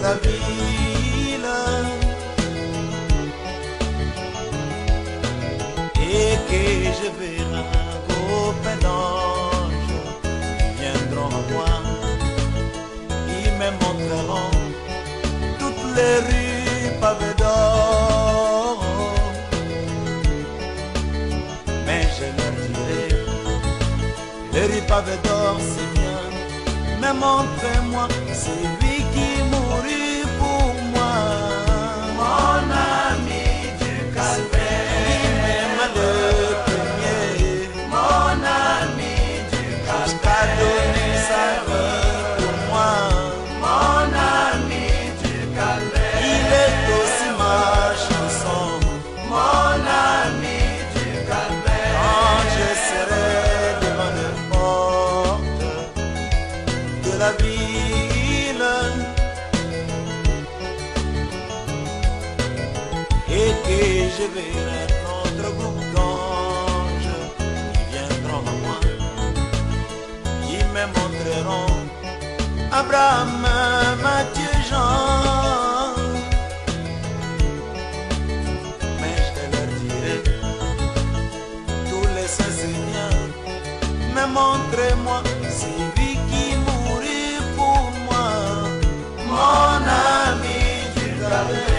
la ville et que je verrai un copain d'ange qui viendront à moi, ils me montreront toutes les rues pavées d'or, mais je leur dirai, les rues pavées d'or c'est bien, mais montrez-moi celui qui mourut pour moi, mon ami du calvaire, qui m'aime le premier, mon ami du calvaire, jusqu'à donner sa vie pour moi, mon ami du calvaire, il est aussi ma chanson, mon ami du calvaire, quand je serai devant les portes de la ville et que je verrai notre groupe d'anges qui viendront à moi, ils me montreront Abraham, Matthieu, Jean, mais je leur dirai tous les saints Seigneurs, mais montrez-moi celui qui mourut pour moi, mon ami du calvaire,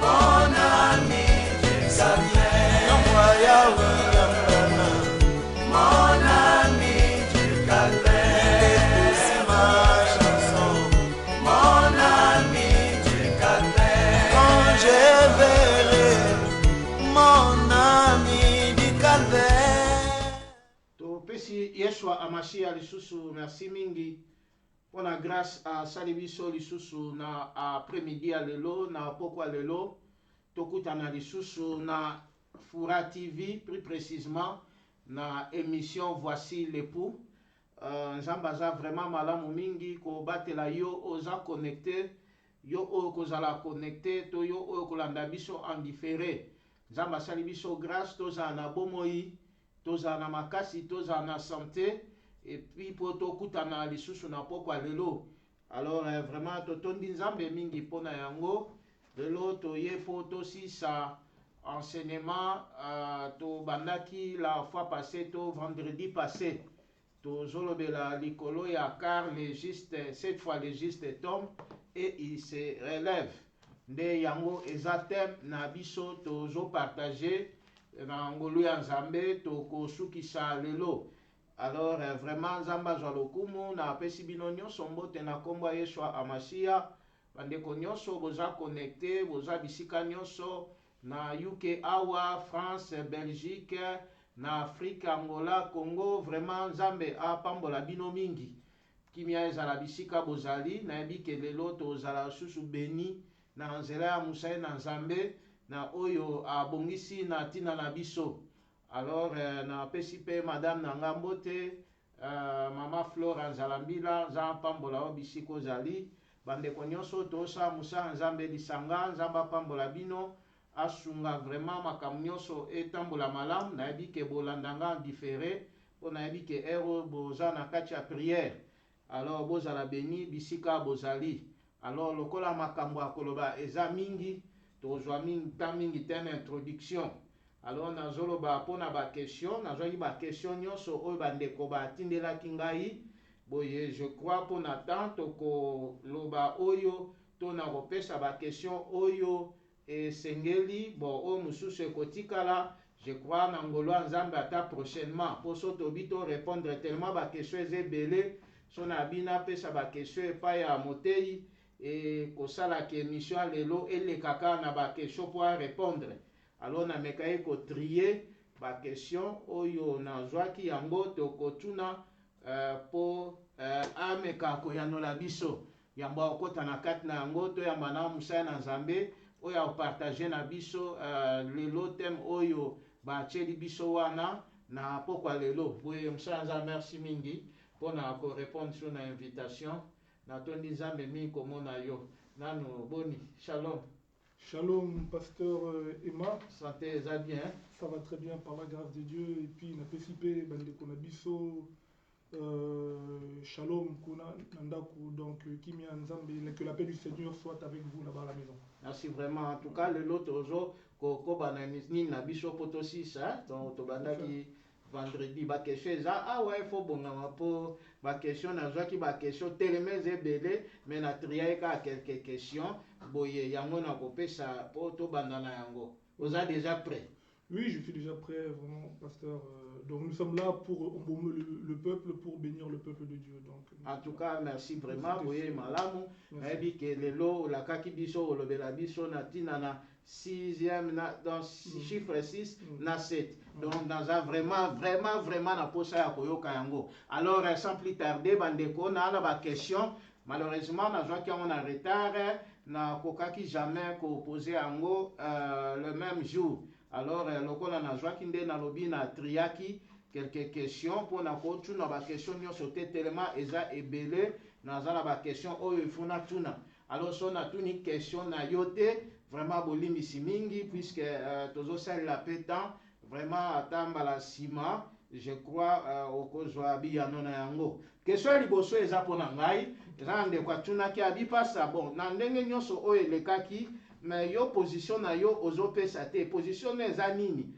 mon ami du calvaire, envoya William Branham, mon ami du calvaire, il est aussi ma chanson, mon ami du calvaire, quand je verrai mon ami du calvaire. To pesi Yeshua Amashia lisusu merci mingi pona grâce à salibiso lisusu na après-midi à lelo na pokwa lelo tokutana lisusu na Fura TV, plus précisément na émission Voici l'époux. Nzambaza vraiment malamu mingi ko batela yo oza connecté, yo oyo kozala connecté to yo oyo kolanda biso en différé. Nzamba sali biso grâce tozala na bomoi, tozala na makasi, tozala na santé, et puis po tokutana lisusu na pokwa lelo. Alors vraiment totondi nzambe mingi pona yango. Lelo toye po tosisa enseignement to bandaki la fois passée to vendredi passé. Tozolobela likolo ya car légiste, cette fois légiste tombe et il se relève. Nde yango ezatem na biso tozo partager na ngolu ya nzambe tokosukisa lelo. Alors vraiment nzamba zwa lokumu na apesi bino nyonso mbote na kombo ya Yeshua Amashia. Bandeko nyonso boza connecté, boza bisika nyonso na UK awa, France, Belgique, na Afrique, Angola, Congo, vraiment nzambe apambola bino mingi. Kimia ezala bisika bozali, na ebike lelo tozala susu beni na nzela ya musaye na nzambe na oyo abongisi na tina na biso. Alors na pesi pe madame na ngambote, mama Flora Nzalambila, nzamba pambola o bisiko zali. Bandeko nyonso tosa musa nzambe lisanga, nzamba pambola bino, asunga vraiment makambo nyonso etambola malamu, na ebike bolandanga différé, po na ebike ero boza na kati ya prière. Alors bozala beni bisika bozali. Alors lokola makambo akoloba eza mingi, tozwa mingi ta mingi tena introduction. Alors nazoloba pona ba question, nazwaki ba question nyonso oyo bandeko batindelaki ngai. Boye je crois pour Nathan toko loba oyo to na kopesa ba question oyo e sengeli bon o mususu ekotikala. Je crois na ngolo nzambe ata prochainement pour soto bito répondre tellement ba question ezebele so na bina pesa ba question epai ya motei e kosala ki émission lelo elekaka na ba question pour répondre. Alors na mekaye ko trier ba question oyo nazwaki yango toko tuna po ameka koyanola biso yamba okota na kati na yango to yamba na musaya na nzambe oyo partager na biso lelo thème oyo bacheli biso wana na pokwa lelo. Boye musaya nzambe merci mingi pona ko répondre sur na invitation na tondi nzambe mingi komona yo nanu boni. Shalom. Shalom, pasteur Emma. Santé, ça bien? Ça va très bien par la grâce de Dieu. Et puis, on a participé à Bande Konabiso, Shalom Kuna Nandaku, donc Kimi Nzambe, que la paix du Seigneur soit avec vous là-bas à la maison. Merci vraiment. En tout cas, le lot toujours, ko banani na biso poto 6 hein, donc to banda ki vendredi ba question ça ah ouais faut bon pour ba question na zo ki ba question telemez ebele mais na tria ka quelques questions boye yango na ko pesa poto banda na yango. Vous êtes déjà prêt? Oui, je suis déjà prêt, vraiment, pasteur. Donc nous sommes là pour embaumer le peuple, pour bénir le peuple de Dieu. Donc, en tout cas, merci vraiment. Vous voyez, malamu. Et que le lot, la kaki biso, le bela biso, na tina na 6e, dans chiffre 6, na 7. Donc, dans un vraiment, na posa ya koyoka yango. Alors, sans plus tarder, bandeko, na la question. Malheureusement, na joie qui on a retard, na kokaki jamais ko poser yango le même jour. Alors, lokola na joie qui nde na lobi na triaki quelques questions pour na ko tuna ba question nyo sauter tellement eza ebele na za na ba question oyo ifuna tuna. Alors so na tuni question na yote vraiment bolimisi mingi puisque tozo sali la pétan vraiment atamba la ciment je crois au kozwa biya nona yango. Question liboso eza pona ngai eza nde kwa tuna ki abipasa bon na ndenge nyoso oyo lekaki mais yo position na yo ozopesa te position na eza nini.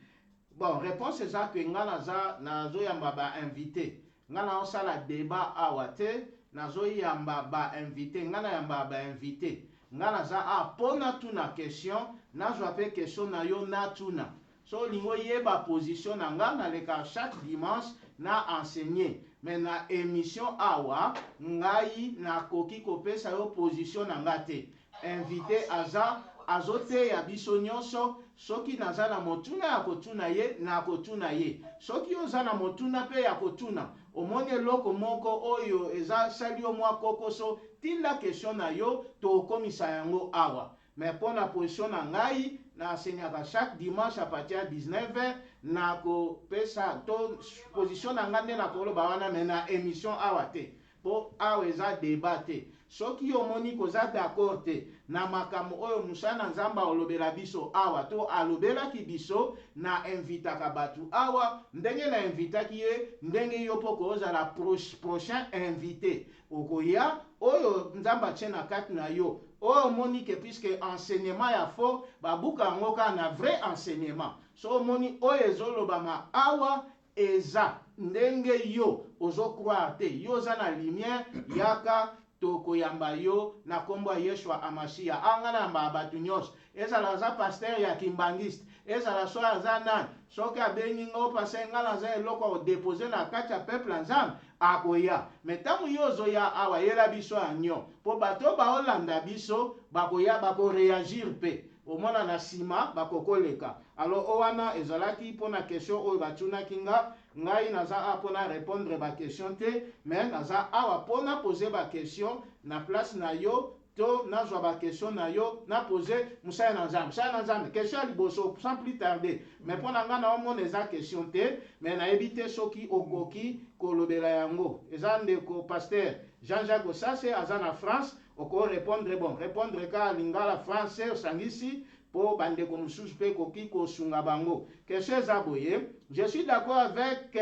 Bon, réponse est ça que ngana nazo yamba ba invité. Ngana osala débat awate, nazo yamba ba invité, ngana yamba ba invité. Ngana za pona tuna question, nazo ape question na yo na tuna. So lingo yeba position na ngana leka chaque dimanche na enseigner. Mais na émission awa, ngai na koki kopesa yo position na ngate. Invité aza azote ya biso nyonso soki naza na motuna ya kotuna ye na kotuna ye soki oza na motuna pe ya kotuna omoni eloko moko oyo eza sali yo mwa kokoso tinda question na yo tokomisa yango awa mais mpona position na ngai nasenyaka chaque dimanche à partir ya 19h na kopesa to position na ngai nde na koloba wana mais na émission awa te po awa eza débat te soki omoni koza d'accord te na makambo oyo musana nzamba olobela biso awa to alobelaki biso na invitaka batu awa ndenge na invitaki ye ndenge yo poko ozala prochain invité okoya oyo nzamba tie na kati na yo oyo omoni ke puisque enseignement ya faux babuka yango ka na vrai enseignement so omoni oyo ezolobama awa eza ndenge yo ozokroire te yo oza na lumière yaka tokoyamba yo na kombo ya Yeshua Amashia anga na batu nyonso ezala za pasteur ya kimbangiste ezala so aza nani soki abengi ngo pasteur nga naza eloko o déposer na kati ya peuple nzambe akoya metango yo ozoya awa yela biso anyo po bato baolanda biso bakoya bakoreagir pe omona na nsima bakokoleka alors owana ezalaki mpona question oyo batunaki nga ngai naza a mpona répondre baquestion te mais naza awa mpona poser baquestion na place na yo to nazwa baquestion na yo na poser mosala na nzambe question ya liboso sans plus tarder mais mpona nga na omona eza question te mais nayebi te soki okoki kolobela yango eza ndeko pasteur Jean-Jacques Osase aza na France oko répondre bon répondre ka lingala français osangisi po bandeko mosusu pe koki kosunga bango question eza boye je suis d'accord avec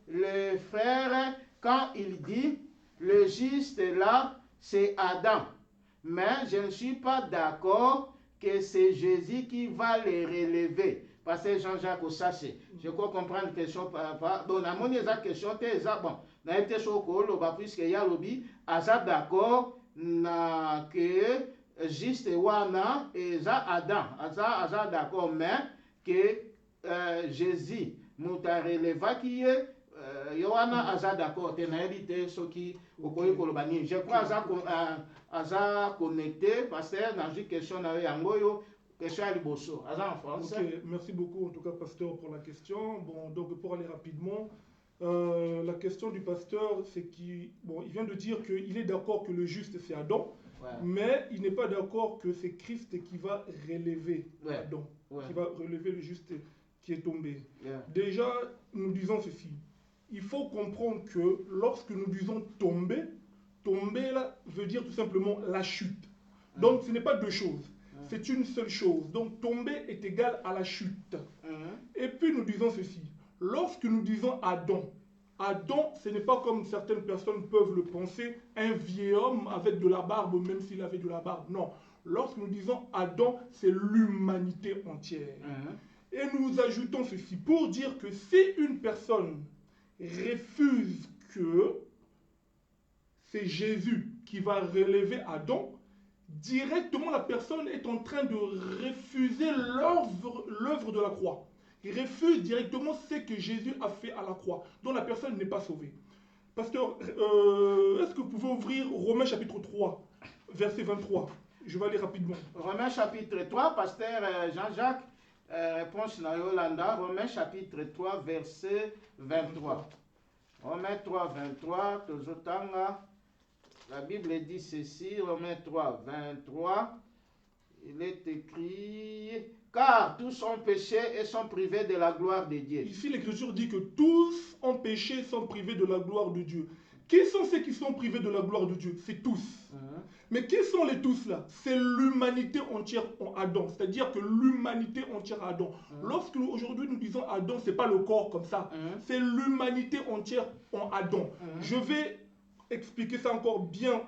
le frère quand il dit le juste là c'est Adam mais je ne suis pas d'accord que c'est Jésus qui va les relever parce que Jean-Jacques Osase je crois comprendre question bon na moni eza question te eza bon na été soko loba puisque ya lobi aza d'accord na que juste wana eza Adam aza d'accord mais que Jésus muta relevaki ye yowana aza d'accord te nayebi te soki okoki koloba nini je crois aza connecté parce que na jui question na yo yango yo question ya liboso aza en français. Ok, merci beaucoup en tout cas pasteur pour la question. Bon donc pour aller rapidement la question du pasteur c'est qu'il vient de dire qu'il est d'accord que le juste c'est Adam. Ouais. Mais il n'est pas d'accord que c'est Christ qui va relever Adam, qui va relever le juste qui est tombé. Déjà, nous disons ceci. Il faut comprendre que lorsque nous disons tomber, tomber là veut dire tout simplement la chute. Donc ce n'est pas deux choses, c'est une seule chose. Donc tomber est égal à la chute. Et puis nous disons ceci. Lorsque nous disons Adam, Adam, ce n'est pas comme certaines personnes peuvent le penser, un vieil homme avec de la barbe, même s'il avait de la barbe. Non. Lorsque nous disons Adam, c'est l'humanité entière. Et nous ajoutons ceci pour dire que si une personne refuse que c'est Jésus qui va relever Adam, directement la personne est en train de refuser l'œuvre de la croix. Il refuse directement ce que Jésus a fait à la croix, dont la personne n'est pas sauvée. Pasteur, est-ce que vous pouvez ouvrir Romains chapitre 3, verset 23? Je vais aller rapidement. Romains chapitre 3, pasteur Jean-Jacques, réponse na Yolanda, Romains chapitre 3, verset 23. Romains 3, 23, Tozotanga. La Bible dit ceci, Romains 3, 23. Il est écrit, car tous ont péché et sont privés de la gloire de Dieu. Ici, l'Écriture dit que tous ont péché et sont privés de la gloire de Dieu. Qui sont ceux qui sont privés de la gloire de Dieu? C'est tous. Mais qui sont les tous là? C'est l'humanité entière en Adam. C'est-à-dire que l'humanité entière en Adam. Lorsque aujourd'hui nous disons Adam, ce n'est pas le corps comme ça. C'est l'humanité entière en Adam. Je vais expliquer ça encore bien,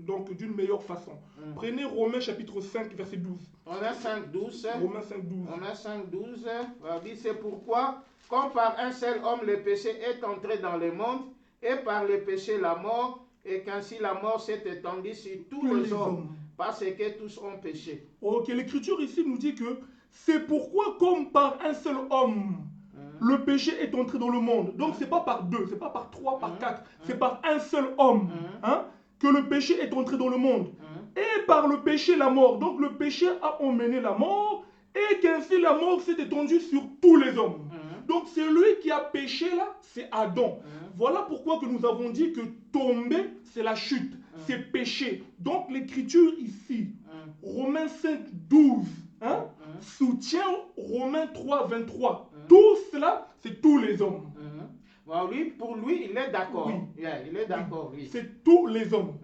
donc d'une meilleure façon. Prenez Romains chapitre 5, verset 12. Romains 5, 12. Romains 5, 12. Romains 5, 12. C'est pourquoi, comme par un seul homme le péché est entré dans le monde, et par le péché la mort, et qu'ainsi la mort s'est étendue sur tous les hommes, parce que tous ont péché. Ok, l'Écriture ici nous dit que c'est pourquoi, comme par un seul homme, le péché est entré dans le monde. Donc c'est pas par deux, c'est pas par trois, par quatre, c'est par un seul homme que le péché est entré dans le monde. Et par le péché, la mort. Donc le péché a emmené la mort, et qu'ainsi la mort s'est étendue sur tous les hommes. Donc celui qui a péché là, c'est Adam. Voilà pourquoi que nous avons dit que tomber, c'est la chute, c'est péché. Donc l'écriture ici, Romains 5, 12, soutient Romains 3, 23. Tout cela, c'est tous les hommes. Bon, pour lui, il est d'accord. Oui. Yeah, il est d'accord, oui. C'est tous les hommes.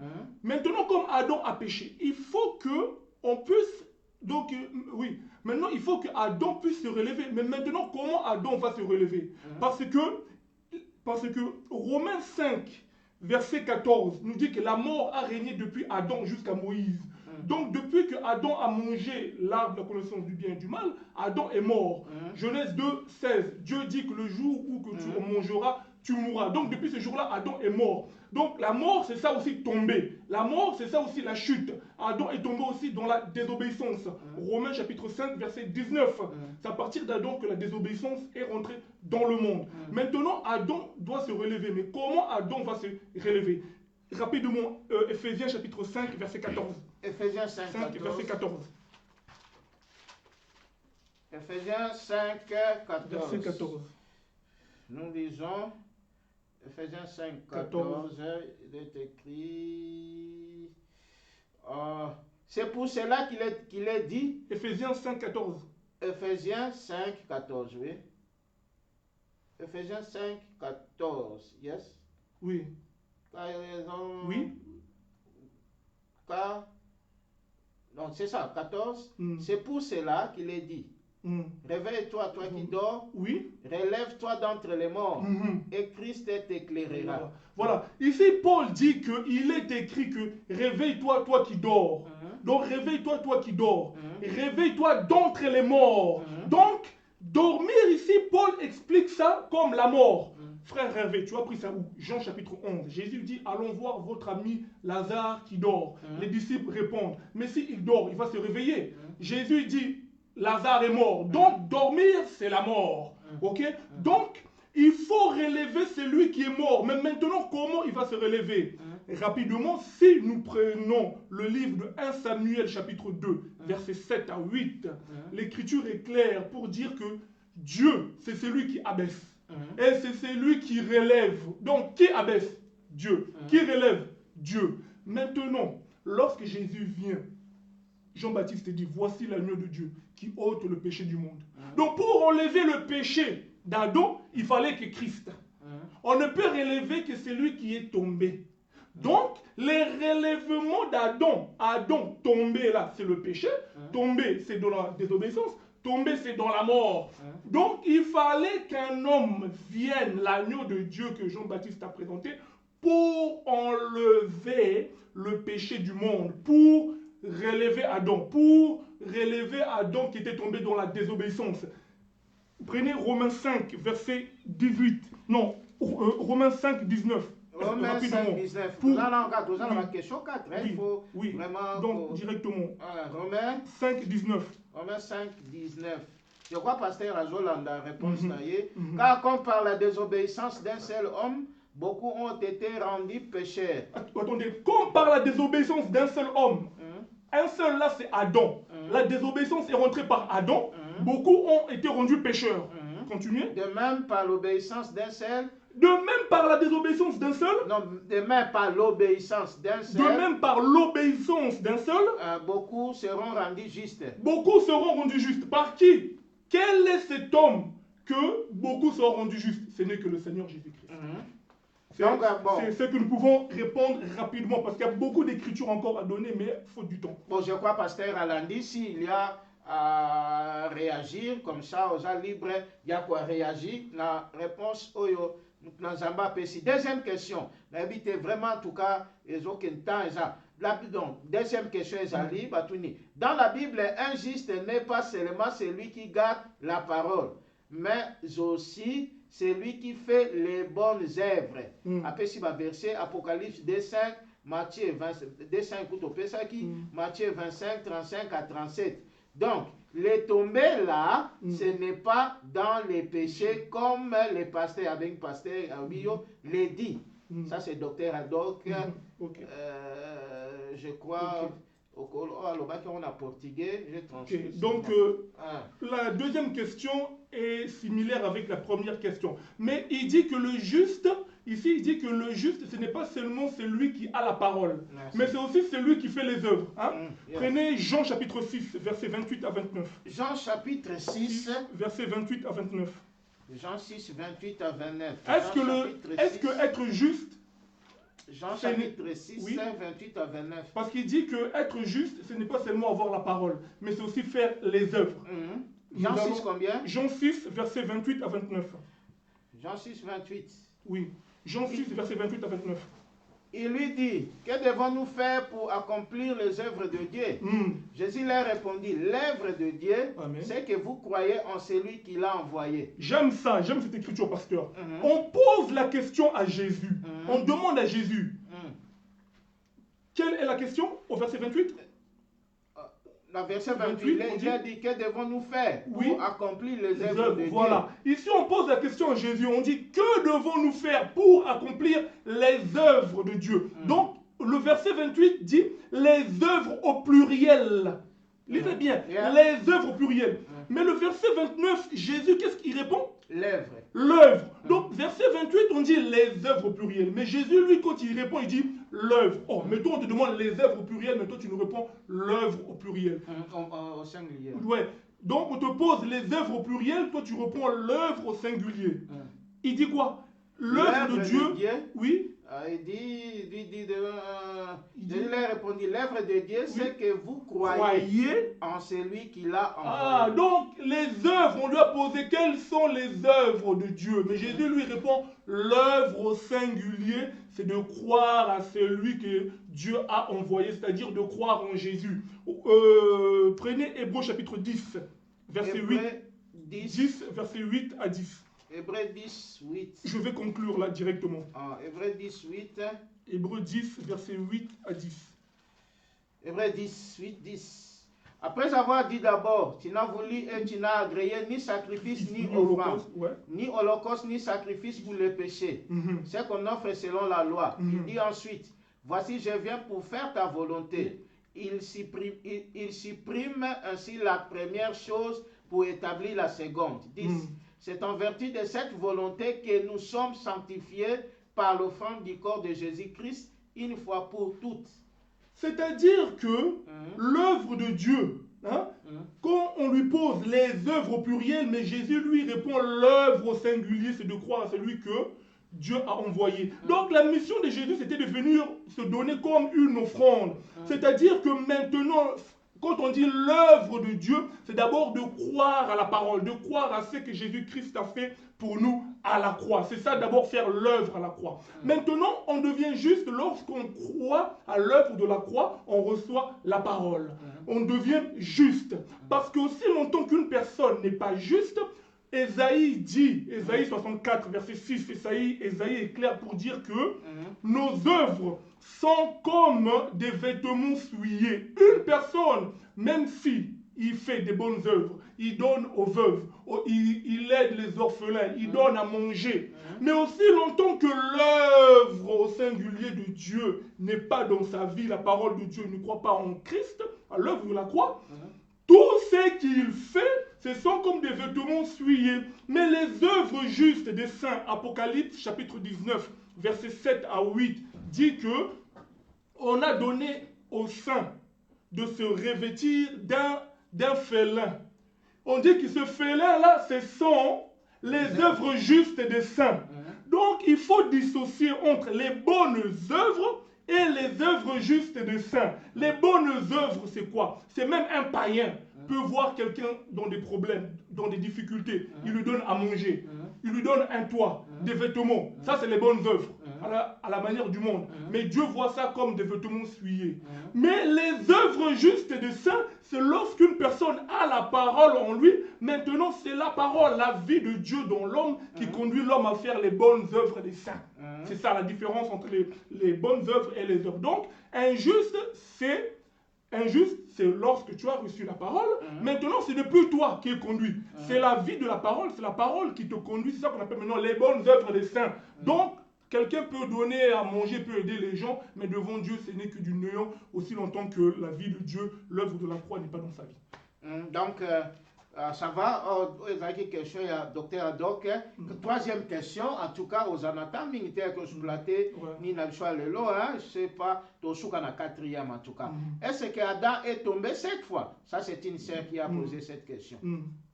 Maintenant, comme Adam a péché, il faut que on puisse... Donc, oui, maintenant, il faut que Adam puisse se relever. Mais maintenant, comment Adam va se relever? Parce que Romains 5, verset 14, nous dit que la mort a régné depuis Adam jusqu'à Moïse. Donc, depuis que Adam a mangé l'arbre de la connaissance du bien et du mal, Adam est mort. Genèse 2, 16, Dieu dit que le jour où que tu en mangeras, tu mourras. Donc, depuis ce jour-là, Adam est mort. Donc, la mort, c'est ça aussi tomber. La mort, c'est ça aussi la chute. Adam est tombé aussi dans la désobéissance. Romains chapitre 5, verset 19. C'est à partir d'Adam que la désobéissance est rentrée dans le monde. Maintenant, Adam doit se relever. Mais comment Adam va se relever? Rapidement, Ephésiens chapitre 5, verset 14. Ephésiens 5, 5 verset 14. Ephésiens 5, 14. Verset 14. Nous lisons Ephésiens 5, 14. Il est écrit... c'est pour cela qu'il est dit... Ephésiens 5, 14. Ephésiens 5, 14, oui. Ephésiens 5, 14, yes? Oui. Oui. Non, c'est ça, 14. C'est pour cela qu'il est dit. Réveille-toi, toi qui dors. Oui. Relève-toi d'entre les morts. Et Christ t'éclairera. Voilà. Ici, Paul dit qu'il est écrit que réveille-toi, toi qui dors. Donc, réveille-toi, toi qui dors. Réveille-toi d'entre les morts. Donc, dormir ici, Paul explique ça comme la mort. Frère Hervé, tu as pris ça où? Jean chapitre 11. Jésus dit, allons voir votre ami Lazare qui dort. Les disciples répondent, mais s'il dort, il va se réveiller. Jésus dit, Lazare est mort. Donc, dormir, c'est la mort. Ok? Donc, il faut relever celui qui est mort. Mais maintenant, comment il va se relever? Rapidement, si nous prenons le livre de 1 Samuel chapitre 2, versets 7 à 8, l'écriture est claire pour dire que Dieu, c'est celui qui abaisse. Et c'est celui qui relève. Donc, qui abaisse? Dieu. Qui relève? Dieu. Maintenant, lorsque Jésus vient, Jean-Baptiste dit, voici l'agneau de Dieu qui ôte le péché du monde. Donc, pour enlever le péché d'Adam, il fallait que Christ. On ne peut relever que celui qui est tombé. Donc, les relèvements d'Adam, Adam tombé là, c'est le péché. Tombé, c'est de la désobéissance. tomber, c'est dans la mort. Donc, il fallait qu'un homme vienne, l'agneau de Dieu que Jean-Baptiste a présenté, pour enlever le péché du monde, pour relever Adam qui était tombé dans la désobéissance. Prenez Romains 5, verset 18. Non, Romains 5, 19. Romains 5, 19. Pour... Dans la question 4, il faut vraiment... Donc, directement. Romains 5, 19. Romains 5, 19. Je crois, pasteur Azola, la réponse car comme par la désobéissance d'un seul homme, beaucoup ont été rendus pécheurs. Attendez, comme par la désobéissance d'un seul homme, un seul là c'est Adam. La désobéissance est rentrée par Adam, beaucoup ont été rendus pécheurs. Continuez. De même par l'obéissance d'un seul. De même par la désobéissance d'un seul. Non, de même par l'obéissance d'un seul. De même par l'obéissance d'un seul. Beaucoup seront rendus justes. Beaucoup seront rendus justes. Par qui? Quel est cet homme que beaucoup seront rendus justes? Ce n'est que le Seigneur Jésus-Christ. C'est ce que nous pouvons répondre rapidement parce qu'il y a beaucoup d'écritures encore à donner, mais il faut du temps. Bon, je crois, pasteur Alandi, s'il y a à réagir comme ça, aux gens libres, il y a quoi réagir. La réponse, deuxième question, n'habitez vraiment en tout cas, ils ont qu'un temps, deuxième question, dans la Bible, un juste n'est pas seulement celui qui garde la parole, mais aussi celui qui fait les bonnes œuvres. Après, si verset Apocalypse 2:5, Matthieu 25, 35 à 37. Donc, les tombés là, ce n'est pas dans les péchés comme les pasteurs, avec pasteur Abio, les dit. Ça, c'est docteur Haddock. Je crois, on a portugais. Donc, la deuxième question est similaire avec la première question. Mais il dit que le juste, ici, il dit que le juste, ce n'est pas seulement celui qui a la parole, mais c'est aussi celui qui fait les œuvres. Prenez Jean chapitre 6, versets 28 à 29. Jean chapitre 6, versets 28 à 29. Jean 6, 28 à 29. Est-ce que être juste... Jean chapitre 6, 28 à 29. Parce qu'il dit que être juste, ce n'est pas seulement avoir la parole, mais c'est aussi faire les œuvres. Jean 6 combien? Jean 6, versets 28 à 29. Jean 6, 28. Oui. Jean 6, versets 28 à 29. Il lui dit, que devons-nous faire pour accomplir les œuvres de Dieu? Jésus leur répondit, l'œuvre de Dieu, c'est que vous croyez en celui qui l'a envoyé. J'aime ça, j'aime cette écriture, pasteur. On pose la question à Jésus. On demande à Jésus. Quelle est la question au verset 28? Dans verset 28, il a dit, que devons-nous faire pour accomplir les œuvres de Dieu? Voilà. Ici, on pose la question à Jésus. On dit, que devons-nous faire pour accomplir les œuvres de Dieu? Donc, le verset 28 dit, les œuvres au pluriel. Lisez bien, les œuvres au pluriel. Mais le verset 29, Jésus, qu'est-ce qu'il répond? L'œuvre. L'œuvre. Donc, verset 28, on dit les œuvres au pluriel. Mais Jésus, lui, quand il répond, il dit l'œuvre. Oh, mais toi, on te demande les œuvres au pluriel, mais toi, tu nous réponds l'œuvre au pluriel. Au singulier. Ouais. Donc, on te pose les œuvres au pluriel, toi, tu réponds l'œuvre au singulier. Il dit quoi? L'œuvre de Dieu. Oui. Il leur répondit, l'œuvre de Dieu, c'est que vous croyez en celui qui l'a envoyé. Donc les œuvres, on lui a posé quelles sont les œuvres de Dieu. Mais Jésus lui répond, l'œuvre au singulier, c'est de croire à celui que Dieu a envoyé, c'est-à-dire de croire en Jésus. Prenez Hébreux chapitre 10, verset 8. 10, verset 8 à 10. Hébreux 10, 8. Je vais conclure là directement. Hébreux 10, 8. Hébreux 10, verset 8 à 10. Hébreux 10, 8, 10. Après avoir dit d'abord, tu n'as voulu et tu n'as agréé ni sacrifice, ni offrande, ni holocauste, ni sacrifice pour les péchés. C'est qu'on offre selon la loi. Il dit ensuite, voici je viens pour faire ta volonté. Il supprime ainsi la première chose pour établir la seconde. 10. C'est en vertu de cette volonté que nous sommes sanctifiés par l'offrande du corps de Jésus-Christ une fois pour toutes. C'est-à-dire que l'œuvre de Dieu, quand on lui pose les œuvres au pluriel, mais Jésus lui répond l'œuvre au singulier, c'est de croire à celui que Dieu a envoyé. Donc la mission de Jésus, c'était de venir se donner comme une offrande. C'est-à-dire que maintenant, quand on dit l'œuvre de Dieu, c'est d'abord de croire à la parole, de croire à ce que Jésus-Christ a fait pour nous à la croix. C'est ça d'abord faire l'œuvre à la croix. Maintenant, on devient juste lorsqu'on croit à l'œuvre de la croix, on reçoit la parole. On devient juste. Parce qu'aussi longtemps qu'une personne n'est pas juste, Ésaïe dit, Ésaïe 64, verset 6, Ésaïe est clair pour dire que nos œuvres sont comme des vêtements souillés. Une personne, même si il fait des bonnes œuvres, il donne aux veuves, il aide les orphelins, il donne à manger. Mais aussi longtemps que l'œuvre au singulier de Dieu n'est pas dans sa vie, la parole de Dieu ne croit pas en Christ, à l'œuvre de la croix, tout ce qu'il fait, ce sont comme des vêtements souillés. Mais les œuvres justes des saints, Apocalypse chapitre 19, versets 7 à 8, dit que on a donné aux saints de se revêtir d'un félin. On dit que ce félin-là, ce sont les œuvres justes des saints. Donc, il faut dissocier entre les bonnes œuvres et les œuvres justes des saints. Les bonnes œuvres, c'est quoi? C'est même un païen peut voir quelqu'un dans des problèmes, dans des difficultés. Il lui donne à manger. Il lui donne un toit, des vêtements. Ça, c'est les bonnes œuvres, à la manière du monde. Mais Dieu voit ça comme des vêtements souillés. Mais les œuvres justes des saints, c'est lorsqu'une personne a la parole en lui. Maintenant, c'est la parole, la vie de Dieu dans l'homme qui conduit l'homme à faire les bonnes œuvres des saints. C'est ça la différence entre les bonnes œuvres et les œuvres. Donc, injuste, c'est lorsque tu as reçu la parole. Maintenant, ce n'est plus toi qui es conduit. C'est la vie de la parole, c'est la parole qui te conduit. C'est ça qu'on appelle maintenant les bonnes œuvres des saints. Donc, quelqu'un peut donner à manger, peut aider les gens, mais devant Dieu, ce n'est que du néant, aussi longtemps que la vie de Dieu, l'œuvre de la croix n'est pas dans sa vie. Donc, ça va. Vous avez question, il y a docteur Adok. Troisième question, en tout cas, aux anatam, militaires que je platé, ni n'a pas le lot, je sais pas, tout ce qu'on a quatrième en tout cas. Est-ce que Adam est tombé 7 fois? Ça, c'est une sœur qui a posé cette question.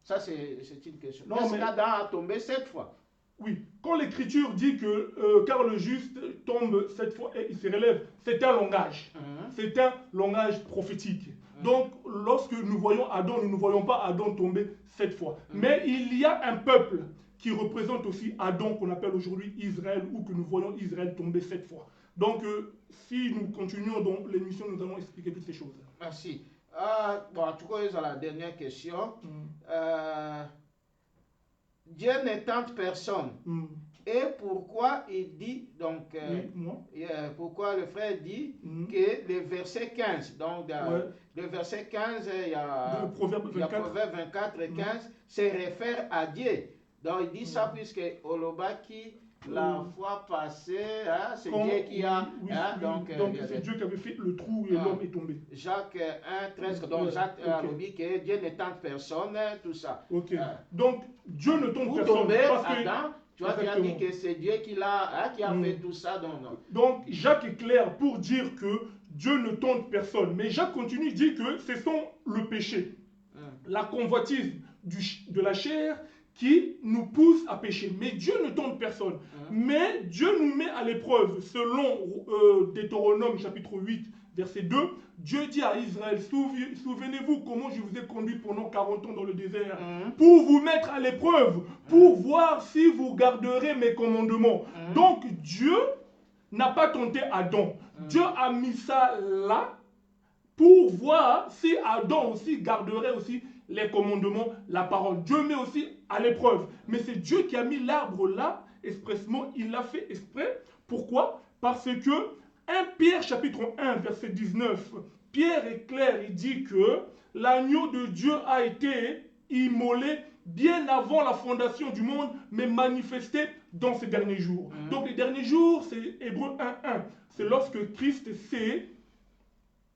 Ça, c'est une question. Est-ce qu'Adam a tombé 7 fois? Oui, quand l'Écriture dit que car le juste tombe 7 fois et il se relève, c'est un langage. C'est un langage prophétique. Donc, lorsque nous voyons Adam, nous ne voyons pas Adam tomber 7 fois. Mais il y a un peuple qui représente aussi Adam, qu'on appelle aujourd'hui Israël, ou que nous voyons Israël tomber 7 fois. Donc, si nous continuons dans l'émission, nous allons expliquer toutes ces choses. Merci. Bon, en tout cas, la dernière question. Dieu ne tente personne. Et pourquoi il dit, donc, pourquoi le frère dit que le verset 15, donc le verset 15, il y a Proverbe 24 et 15, se réfère à Dieu. Donc il dit ça puisque Olobaki, la fois passée, c'est Dieu qui a... donc c'est Dieu qui avait fait le trou et l'homme est tombé. Jacques 1, 13, donc Jacques a dit que Dieu ne tente personne, tout ça. Donc Dieu ne tente personne. Pour tomber, Adam, tu as bien dit que c'est Dieu qui a fait tout ça. Donc Jacques est clair pour dire que Dieu ne tente personne. Mais Jacques continue, dit que ce sont le péché, la convoitise de la chair qui nous pousse à pécher. Mais Dieu ne tente personne. Mais Dieu nous met à l'épreuve. Selon Deutéronome chapitre 8, verset 2, Dieu dit à Israël, souvenez-vous comment je vous ai conduit pendant 40 ans dans le désert pour vous mettre à l'épreuve, pour voir si vous garderez mes commandements. Donc Dieu n'a pas tenté Adam. Dieu a mis ça là pour voir si Adam aussi garderait aussi les commandements, la parole. Dieu met aussi à l'épreuve. Mais c'est Dieu qui a mis l'arbre là expressement. Il l'a fait exprès. Pourquoi? Parce que 1 Pierre chapitre 1 verset 19, Pierre est clair, il dit que l'agneau de Dieu a été immolé bien avant la fondation du monde, mais manifesté dans ces derniers jours. Donc les derniers jours, c'est Hébreux 1.1. C'est lorsque Christ s'est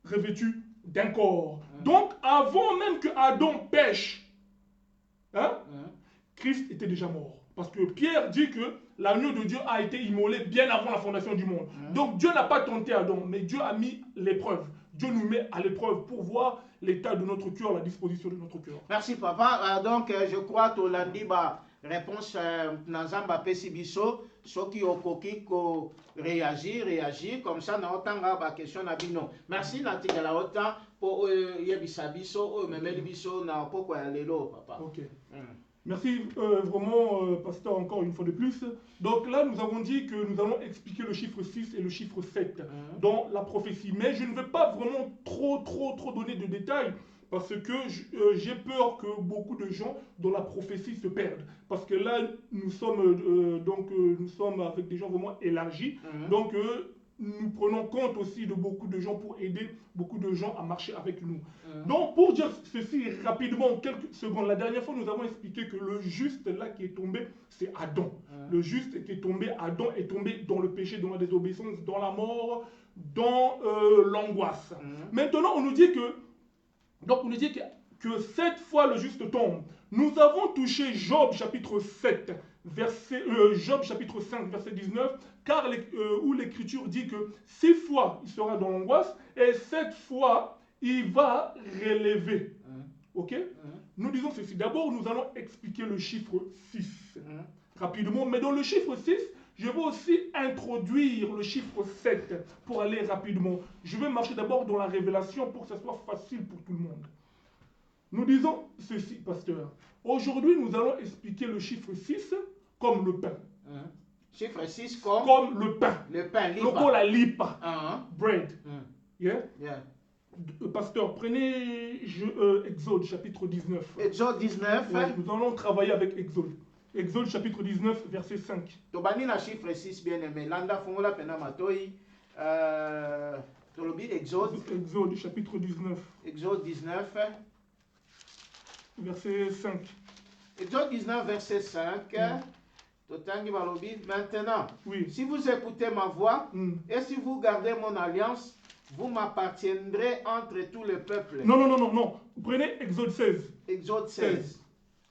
revêtu d'un corps. Donc avant même que Adam pêche, Christ était déjà mort. Parce que Pierre dit que l'agneau de Dieu a été immolé bien avant la fondation du monde. Donc Dieu n'a pas tenté Adam, mais Dieu a mis l'épreuve. Dieu nous met à l'épreuve pour voir l'état de notre cœur, la disposition de notre cœur. Merci papa. Donc je crois que lundi, réponse Nazamba Pesibiso, soki okoki ko réagir comme ça na otanga ba question na bino. Merci na tikala autant pour yebisa biso memeli biso na poko ya lelo papa. OK. Merci vraiment, pasteur, encore une fois de plus. Donc là, nous avons dit que nous allons expliquer le chiffre 6 et le chiffre 7 dans la prophétie. Mais je ne vais pas vraiment trop donner de détails parce que j'ai peur que beaucoup de gens dans la prophétie se perdent. Parce que là, nous sommes avec des gens vraiment élargis. Donc, nous prenons compte aussi de beaucoup de gens pour aider beaucoup de gens à marcher avec nous. Donc, pour dire ceci rapidement, quelques secondes, la dernière fois, nous avons expliqué que le juste là qui est tombé, c'est Adam. Le juste qui est tombé, Adam est tombé dans le péché, dans la désobéissance, dans la mort, dans l'angoisse. Maintenant, on nous dit que 7 fois le juste tombe. Nous avons touché Job chapitre 7, Job chapitre 5, verset 19, où l'écriture dit que 6 fois il sera dans l'angoisse et 7 fois il va relever. Ok? Nous disons ceci. D'abord, nous allons expliquer le chiffre 6 rapidement. Mais dans le chiffre 6, je vais aussi introduire le chiffre 7 pour aller rapidement. Je vais marcher d'abord dans la révélation pour que ce soit facile pour tout le monde. Nous disons ceci, pasteur. Aujourd'hui, nous allons expliquer le chiffre 6 comme le pain. Chiffre 6 comme le pain. Le pain, lipa. Loco la lipa. Bread. Yeah? Pasteur, prenez Exode chapitre 19. Exode 19. Ouais, nous allons travailler avec Exode. Exode chapitre 19, verset 5. Tobani na chiffre 6 bien aimé. Landa fongola pena matoi. Tolobi Exode. Exode chapitre 19. Exode 19. Verset 5. Exode 19, verset 5. Maintenant, si vous écoutez ma voix et si vous gardez mon alliance, vous m'appartiendrez entre tous les peuples. Non. Prenez Exode 16. Exode 16.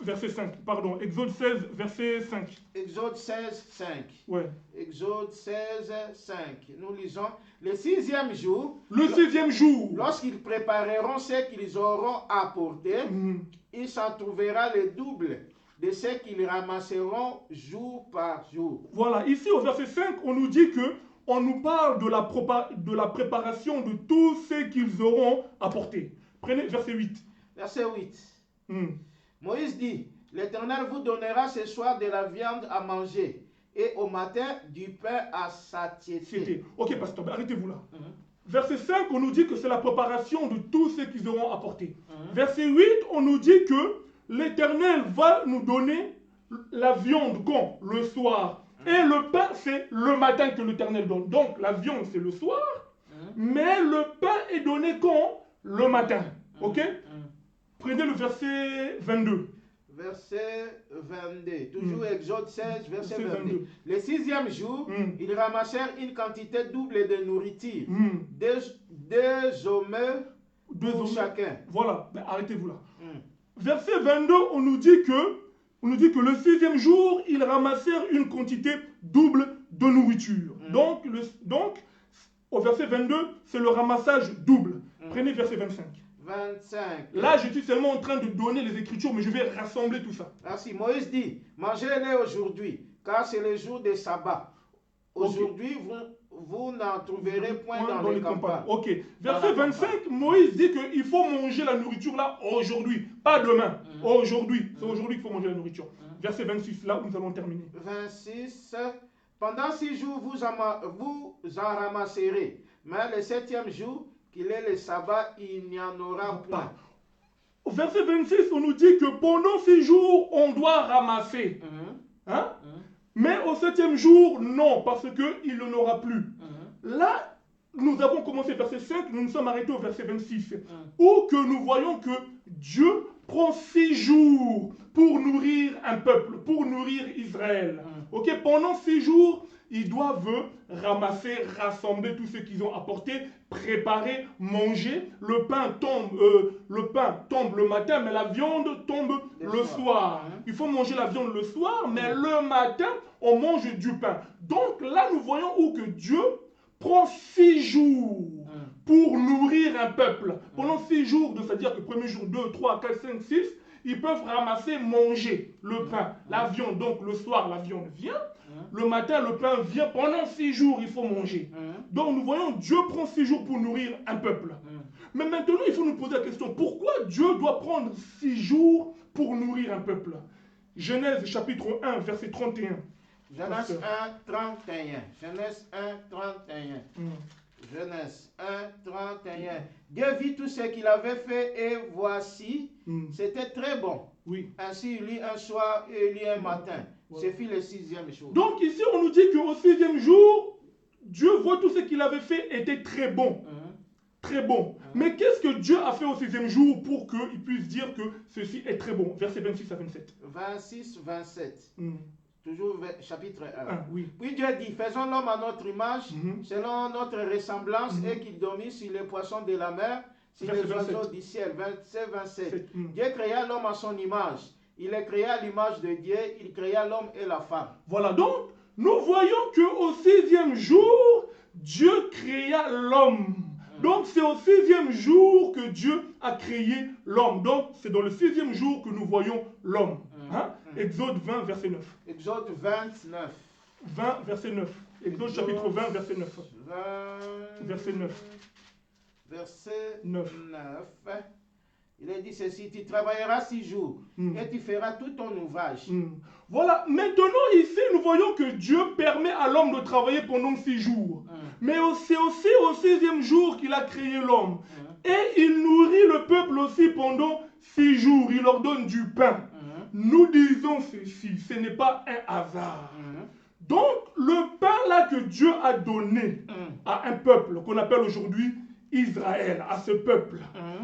Verset 5. Pardon. Exode 16, verset 5. Exode 16, 5. Ouais. Exode 16, 5. Nous lisons. Le 6e jour. Le 6e jour. Lorsqu'ils prépareront ce qu'ils auront apporté, il s'en trouvera le double de ce qu'ils ramasseront jour par jour. Voilà. Ici, au verset 5, on nous dit que on nous parle de la préparation de tout ce qu'ils auront apporté. Prenez verset 8. Verset 8. Moïse dit, l'Éternel vous donnera ce soir de la viande à manger et au matin du pain à satiété. Ok, pasteur, arrêtez-vous là. Verset 5, on nous dit que c'est la préparation de tout ce qu'ils auront apporté. Verset 8, on nous dit que l'Éternel va nous donner la viande quand? Le soir. Et le pain, c'est le matin que l'Éternel donne. Donc, la viande, c'est le soir. Mais le pain est donné quand? Le matin. Ok? Prenez le verset 22. Verset 22. Toujours Exode 16, verset 22. Le 6e jour, ils ramassèrent une quantité double de nourriture. Deux hommes pour chacun. Voilà. Ben, arrêtez-vous là. Verset 22, on nous dit que le 6e jour, ils ramassèrent une quantité double de nourriture. Donc, au verset 22, c'est le ramassage double. Prenez verset 25. 25. Là, je suis seulement en train de donner les Écritures, mais je vais rassembler tout ça. Merci. Moïse dit, mangez-les aujourd'hui, car c'est le jour des sabbats. Aujourd'hui, vous n'en trouverez point dans les campagnes. Ok. Verset 25, Moïse dit qu'il faut manger la nourriture là aujourd'hui, pas demain. Aujourd'hui. C'est aujourd'hui qu'il faut manger la nourriture. Verset 26, là où nous allons terminer. 26. Pendant 6 jours, vous en ramasserez. Mais le 7e jour, qu'il est le sabbat, il n'y en aura pas. Au verset 26, on nous dit que pendant 6 jours, on doit ramasser. Mais au 7e jour, non, parce qu'il n'en aura plus. Là, nous avons commencé verset 5, nous nous sommes arrêtés au verset 26, où que nous voyons que Dieu prend 6 jours pour nourrir un peuple, pour nourrir Israël. Ok, pendant 6 jours, ils doivent ramasser, rassembler tout ce qu'ils ont apporté, préparer, manger. Le pain tombe le matin, mais la viande tombe le soir. Il faut manger la viande le soir, mais le matin, on mange du pain. Donc là, nous voyons où que Dieu prend 6 jours pour nourrir un peuple. Pendant 6 jours, c'est-à-dire que le premier jour, 2, 3, 4, 5, 6, ils peuvent ramasser, manger le pain, la viande. Donc le soir, la viande vient. Le matin, le pain vient. Pendant 6 jours, il faut manger. Donc nous voyons, Dieu prend 6 jours pour nourrir un peuple. Mais maintenant, il faut nous poser la question, pourquoi Dieu doit prendre 6 jours pour nourrir un peuple? Genèse chapitre 1, verset 31. Genèse 1, 31. Genèse 1, 31. Genèse 1, 31. Dieu vit tout ce qu'il avait fait et voici, c'était très bon. Oui. Ainsi il lit un soir et il lit un matin. Voilà. C'est le 6e jour. Donc ici on nous dit qu'au 6e jour, Dieu voit tout ce qu'il avait fait était très bon. Très bon. Mais qu'est-ce que Dieu a fait au 6e jour pour qu'il puisse dire que ceci est très bon? Verset 26 à 27. 26, 27. Toujours chapitre 1. Oui. Puis Dieu dit, faisons l'homme à notre image, selon notre ressemblance, et qu'il domine sur les poissons de la mer, sur les oiseaux du ciel. Verset 27. Dieu créa l'homme à son image. Il est créé à l'image de Dieu, il créa l'homme et la femme. Voilà, donc nous voyons qu'au 6e jour, Dieu créa l'homme. Donc c'est au 6e jour que Dieu a créé l'homme. Donc c'est dans le 6e jour que nous voyons l'homme. Exode 20, verset 9. Exode 29. 20, verset 9. Exode chapitre 20, verset 9. 20, verset 9. Verset 9. 9. Il a dit ceci, tu travailleras 6 jours et tu feras tout ton ouvrage. Voilà, maintenant ici nous voyons que Dieu permet à l'homme de travailler pendant 6 jours. Mais c'est aussi au 6e jour qu'il a créé l'homme. Et il nourrit le peuple aussi pendant 6 jours. Il leur donne du pain. Nous disons ceci, ce n'est pas un hasard. Donc le pain là que Dieu a donné à un peuple qu'on appelle aujourd'hui Israël, à ce peuple,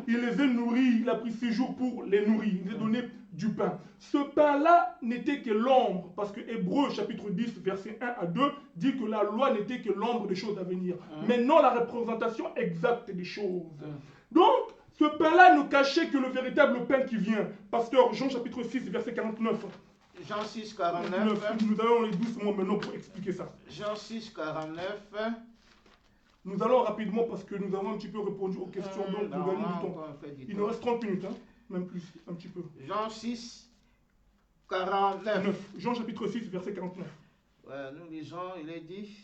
il les a nourris, il a pris 6 jours pour les nourrir, il les a donné du pain. Ce pain-là n'était que l'ombre, parce que Hébreux chapitre 10, verset 1 à 2, dit que la loi n'était que l'ombre des choses à venir, mais non la représentation exacte des choses. Donc, ce pain-là ne cachait que le véritable pain qui vient. Pasteur Jean chapitre 6, verset 49. Jean 6, 49. Nous allons aller doucement maintenant pour expliquer ça. Jean 6, 49. Nous allons rapidement parce que nous avons un petit peu répondu aux questions, donc nous gagnons du temps. Il nous reste 30 minutes, même plus, un petit peu. Jean 6, 49. Jean chapitre 6, verset 49. Ouais, nous lisons, il est dit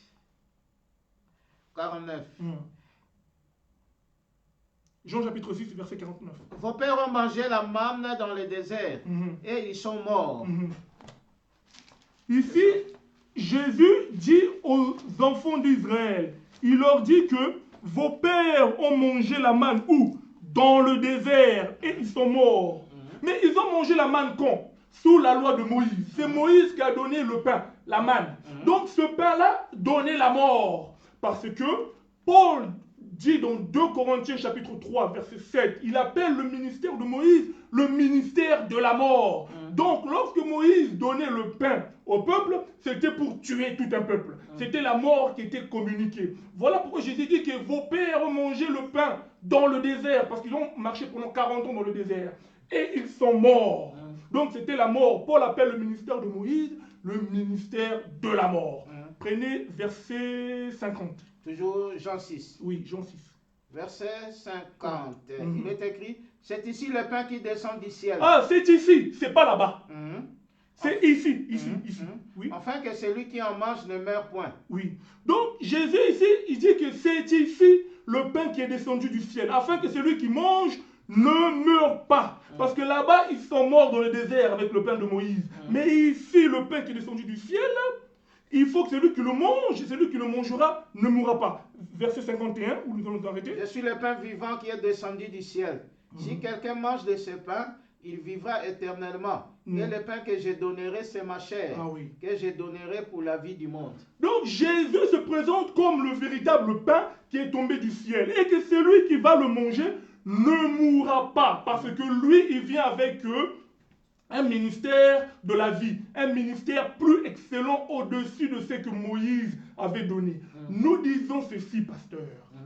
49. Jean chapitre 6, verset 49. Vos pères ont mangé la manne dans le désert et ils sont morts. Ici, Jésus dit aux enfants d'Israël, il leur dit que vos pères ont mangé la manne où? Dans le désert et ils sont morts. Mais ils ont mangé la manne quand? Sous la loi de Moïse. C'est Moïse qui a donné le pain, la manne. Donc ce pain-là donnait la mort. Parce que Paul dit dans 2 Corinthiens chapitre 3 verset 7, il appelle le ministère de Moïse le ministère de la mort. Donc lorsque Moïse donnait le pain au peuple, c'était pour tuer tout un peuple. C'était la mort qui était communiquée. Voilà pourquoi Jésus dit que vos pères ont mangé le pain dans le désert, parce qu'ils ont marché pendant 40 ans dans le désert. Et ils sont morts. Donc c'était la mort. Paul appelle le ministère de Moïse le ministère de la mort. Prenez verset 50. Toujours Jean 6. Oui, Jean 6. Verset 50. Il est écrit, c'est ici le pain qui descend du ciel. Ah, c'est ici, c'est pas là-bas. C'est ici. Oui. Afin que celui qui en mange ne meure point. Oui. Donc Jésus ici, il dit que c'est ici le pain qui est descendu du ciel. Afin que celui qui mange ne meure pas. Parce que là-bas, ils sont morts dans le désert avec le pain de Moïse. Mais ici, le pain qui est descendu du ciel, il faut que celui qui le mange, celui qui le mangera, ne mourra pas. Verset 51, où nous allons nous arrêter. Je suis le pain vivant qui est descendu du ciel. Si quelqu'un mange de ce pain, il vivra éternellement. Et le pain que je donnerai, c'est ma chair, que je donnerai pour la vie du monde. Donc Jésus se présente comme le véritable pain qui est tombé du ciel. Et que celui qui va le manger ne mourra pas. Parce que lui, il vient avec un ministère de la vie, un ministère plus excellent au-dessus de ce que Moïse avait donné. Nous disons ceci, pasteur,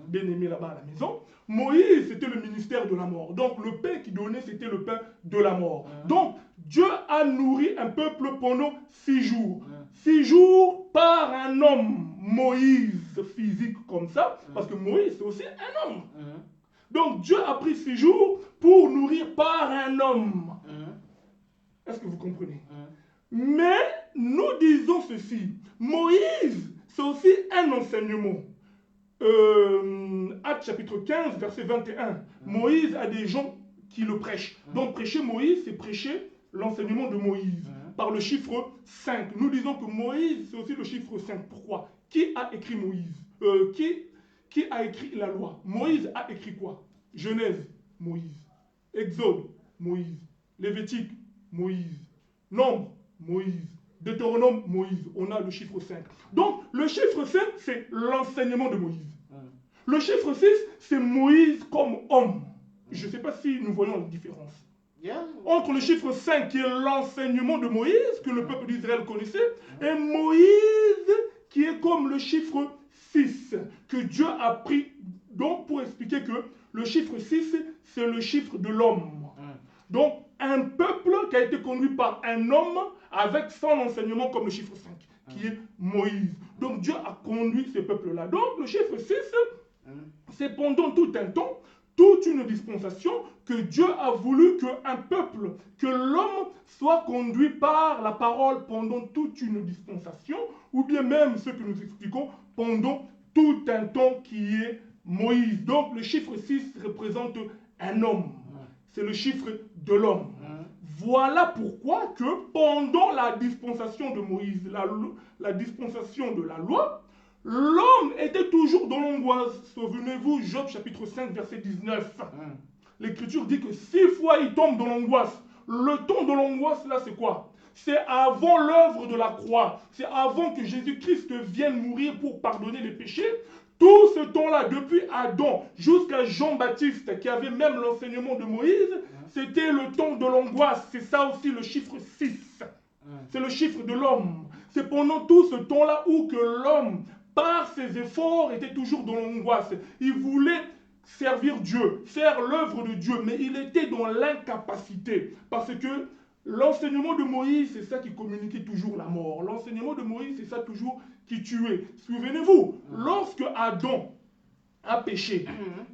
bien-aimé là-bas à la maison. Moïse, c'était le ministère de la mort. Donc le pain qu'il donnait, c'était le pain de la mort. Donc Dieu a nourri un peuple pendant 6 jours. 6 jours par un homme, Moïse physique comme ça, parce que Moïse c'est aussi un homme. Donc Dieu a pris 6 jours pour nourrir par un homme. Est-ce que vous comprenez? Mais nous disons ceci. Moïse, c'est aussi un enseignement. Actes chapitre 15, verset 21. Moïse a des gens qui le prêchent. Donc prêcher Moïse, c'est prêcher l'enseignement de Moïse. Par le chiffre 5. Nous disons que Moïse, c'est aussi le chiffre 5. Pourquoi? Qui a écrit Moïse? Qui a écrit la loi? Moïse a écrit quoi? Genèse, Moïse. Exode, Moïse. Lévitique, Moïse. Nombre, Moïse. Deutéronome, Moïse. On a le chiffre 5. Donc, le chiffre 5, c'est l'enseignement de Moïse. Le chiffre 6, c'est Moïse comme homme. Je ne sais pas si nous voyons la différence. Entre le chiffre 5, qui est l'enseignement de Moïse, que le peuple d'Israël connaissait, et Moïse, qui est comme le chiffre 6, que Dieu a pris, donc pour expliquer que le chiffre 6, c'est le chiffre de l'homme. Donc, un peuple qui a été conduit par un homme avec son enseignement comme le chiffre 5, qui est Moïse. Donc, Dieu a conduit ce peuple-là. Donc, le chiffre 6, c'est pendant tout un temps, toute une dispensation, que Dieu a voulu qu'un peuple, que l'homme soit conduit par la parole pendant toute une dispensation, ou bien même ce que nous expliquons pendant tout un temps qui est Moïse. Donc le chiffre 6 représente un homme. C'est le chiffre de l'homme. Voilà pourquoi que pendant la dispensation de Moïse, la dispensation de la loi, l'homme était toujours dans l'angoisse. Souvenez-vous, Job chapitre 5, verset 19. L'Écriture dit que 6 fois il tombe dans l'angoisse. Le temps de l'angoisse, là, c'est quoi? C'est avant l'œuvre de la croix. C'est avant que Jésus-Christ vienne mourir pour pardonner les péchés. Tout ce temps-là, depuis Adam jusqu'à Jean-Baptiste, qui avait même l'enseignement de Moïse, c'était le temps de l'angoisse. C'est ça aussi le chiffre 6. C'est le chiffre de l'homme. C'est pendant tout ce temps-là où que l'homme, par ses efforts, était toujours dans l'angoisse. Il voulait servir Dieu, faire l'œuvre de Dieu, mais il était dans l'incapacité. Parce que l'enseignement de Moïse, c'est ça qui communiquait toujours la mort. L'enseignement de Moïse, c'est ça toujours qui tuait. Souvenez-vous, lorsque Adam a péché,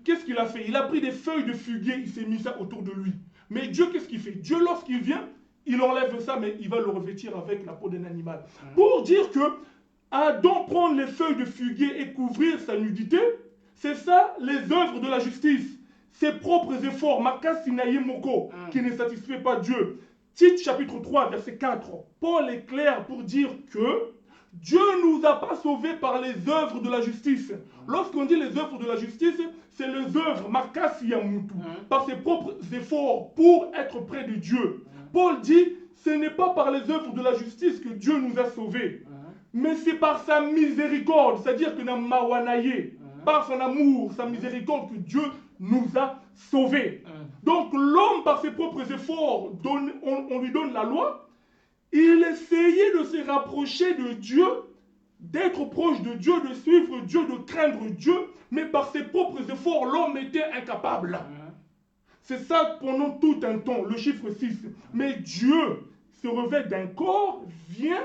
qu'est-ce qu'il a fait? Il a pris des feuilles de figuier, il s'est mis ça autour de lui. Mais Dieu, qu'est-ce qu'il fait? Dieu, lorsqu'il vient, il enlève ça, mais il va le revêtir avec la peau d'un animal. Pour dire que Adam prend les feuilles de figuier et couvrir sa nudité, c'est ça les œuvres de la justice. Ses propres efforts, Maka Sinaïe Moko, qui ne satisfait pas Dieu. Tite chapitre 3, verset 4. Paul est clair pour dire que Dieu ne nous a pas sauvés par les œuvres de la justice. Lorsqu'on dit les œuvres de la justice, c'est les œuvres, Maka Siyamutu, par ses propres efforts pour être près de Dieu. Paul dit, ce n'est pas par les œuvres de la justice que Dieu nous a sauvés, mais c'est par sa miséricorde, c'est-à-dire que nous mawanaye, par son amour, sa miséricorde, que Dieu nous a sauvés. Donc l'homme, par ses propres efforts, on lui donne la loi, il essayait de se rapprocher de Dieu, d'être proche de Dieu, de suivre Dieu, de craindre Dieu, mais par ses propres efforts, l'homme était incapable. C'est ça pendant tout un temps, le chiffre 6. Mais Dieu se revêt d'un corps, vient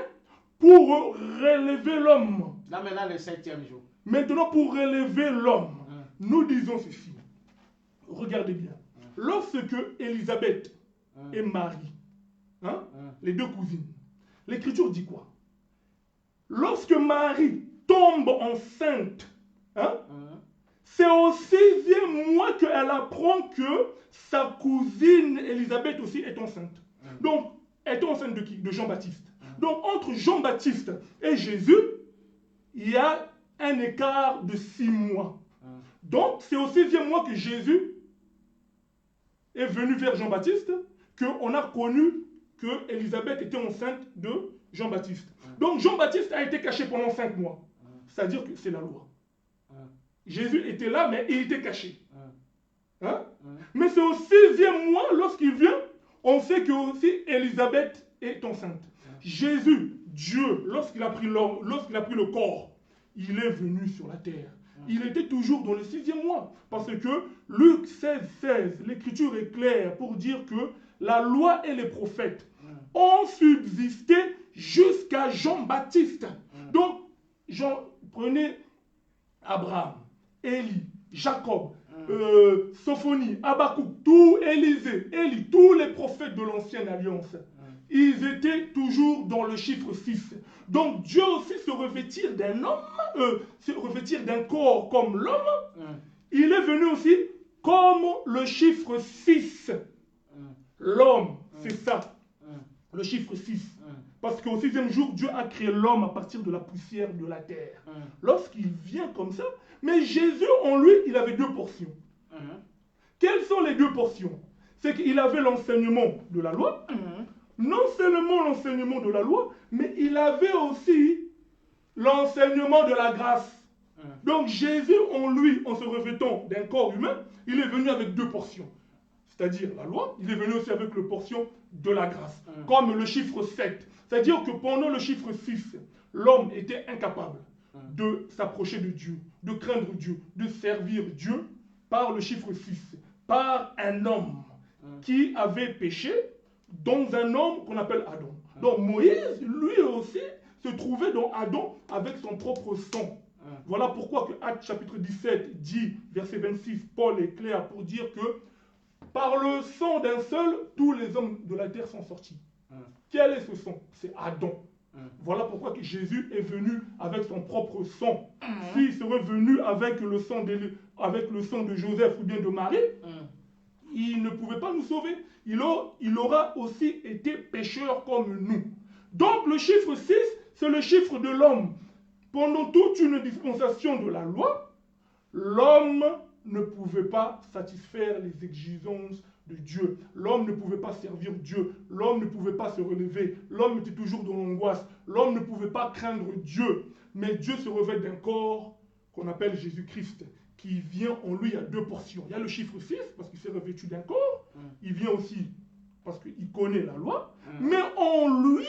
pour relever l'homme. Là maintenant, le 7e jour. Maintenant, pour relever l'homme, nous disons ceci. Regardez bien. Lorsque Élisabeth et Marie, les deux cousines, l'Écriture dit quoi? Lorsque Marie tombe enceinte, c'est au 6e mois qu'elle apprend que sa cousine Élisabeth aussi est enceinte. Donc, elle est enceinte de qui? De Jean-Baptiste. Donc, entre Jean-Baptiste et Jésus, il y a un écart de 6 mois. Donc, c'est au 6e mois que Jésus est venu vers Jean-Baptiste qu'on a connu que Élisabeth était enceinte de Jean-Baptiste. Donc, Jean-Baptiste a été caché pendant 5 mois. C'est-à-dire que c'est la loi. Jésus était là, mais il était caché. Mais c'est au 6e mois, lorsqu'il vient, on sait que aussi Élisabeth est enceinte. Jésus, Dieu, lorsqu'il a pris l'homme, lorsqu'il a pris le corps, il est venu sur la terre. Il était toujours dans le 6e mois. Parce que Luc 16, 16, l'Écriture est claire pour dire que la loi et les prophètes ont subsisté jusqu'à Jean-Baptiste. Donc, prenez Abraham, Élie, Jacob, Sophonie, Habakkuk, tout Élisée, Élie, tous les prophètes de l'ancienne alliance. ils étaient toujours dans le chiffre 6. Donc Dieu aussi se revêtir d'un homme, se revêtir d'un corps comme l'homme, il est venu aussi comme le chiffre 6. L'homme, c'est ça, le chiffre 6. Parce qu'au 6e jour, Dieu a créé l'homme à partir de la poussière de la terre. Lorsqu'il vient comme ça, mais Jésus en lui, il avait 2 portions. Quelles sont les 2 portions? C'est qu'il avait l'enseignement de la loi, non seulement l'enseignement de la loi, mais il avait aussi l'enseignement de la grâce. Donc Jésus en lui, en se revêtant d'un corps humain, il est venu avec 2 portions. C'est-à-dire la loi, il est venu aussi avec la portion de la grâce, comme le chiffre 7. C'est-à-dire que pendant le chiffre 6, l'homme était incapable de s'approcher de Dieu, de craindre Dieu, de servir Dieu par le chiffre 6, par un homme qui avait péché dans un homme qu'on appelle Adam. Donc Moïse, lui aussi, se trouvait dans Adam avec son propre sang. Voilà pourquoi que Actes chapitre 17 dit, verset 26, Paul est clair pour dire que par le sang d'un seul, tous les hommes de la terre sont sortis. Quel est ce sang? C'est Adam. Voilà pourquoi que Jésus est venu avec son propre sang. S'il serait venu avec le sang de Joseph ou bien de Marie, il ne pouvait pas nous sauver. Il aura aussi été pécheur comme nous. Donc le chiffre 6, c'est le chiffre de l'homme. Pendant toute une dispensation de la loi, l'homme ne pouvait pas satisfaire les exigences de Dieu. L'homme ne pouvait pas servir Dieu. L'homme ne pouvait pas se relever. L'homme était toujours dans l'angoisse. L'homme ne pouvait pas craindre Dieu. Mais Dieu se revêt d'un corps qu'on appelle Jésus-Christ, qui vient en lui à 2 portions. Il y a le chiffre 6, parce qu'il s'est revêtu d'un corps. Il vient aussi parce qu'il connaît la loi. Mais en lui,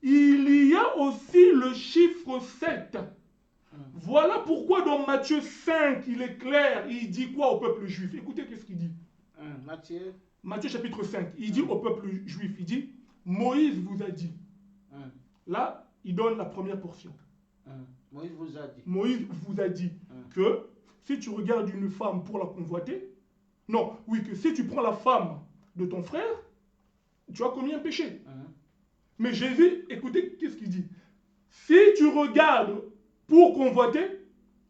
il y a aussi le chiffre 7. Voilà pourquoi dans Matthieu 5, il est clair, il dit quoi au peuple juif? Écoutez qu'est-ce qu'il dit. Matthieu chapitre 5, il dit au peuple juif, il dit, Moïse vous a dit. Là, il donne la première portion. Moïse vous a dit. Moïse vous a dit que si tu regardes une femme pour la convoiter, non, oui, que si tu prends la femme de ton frère, tu as commis un péché. Mais Jésus, écoutez qu'est-ce qu'il dit. Si tu regardes pour convoiter,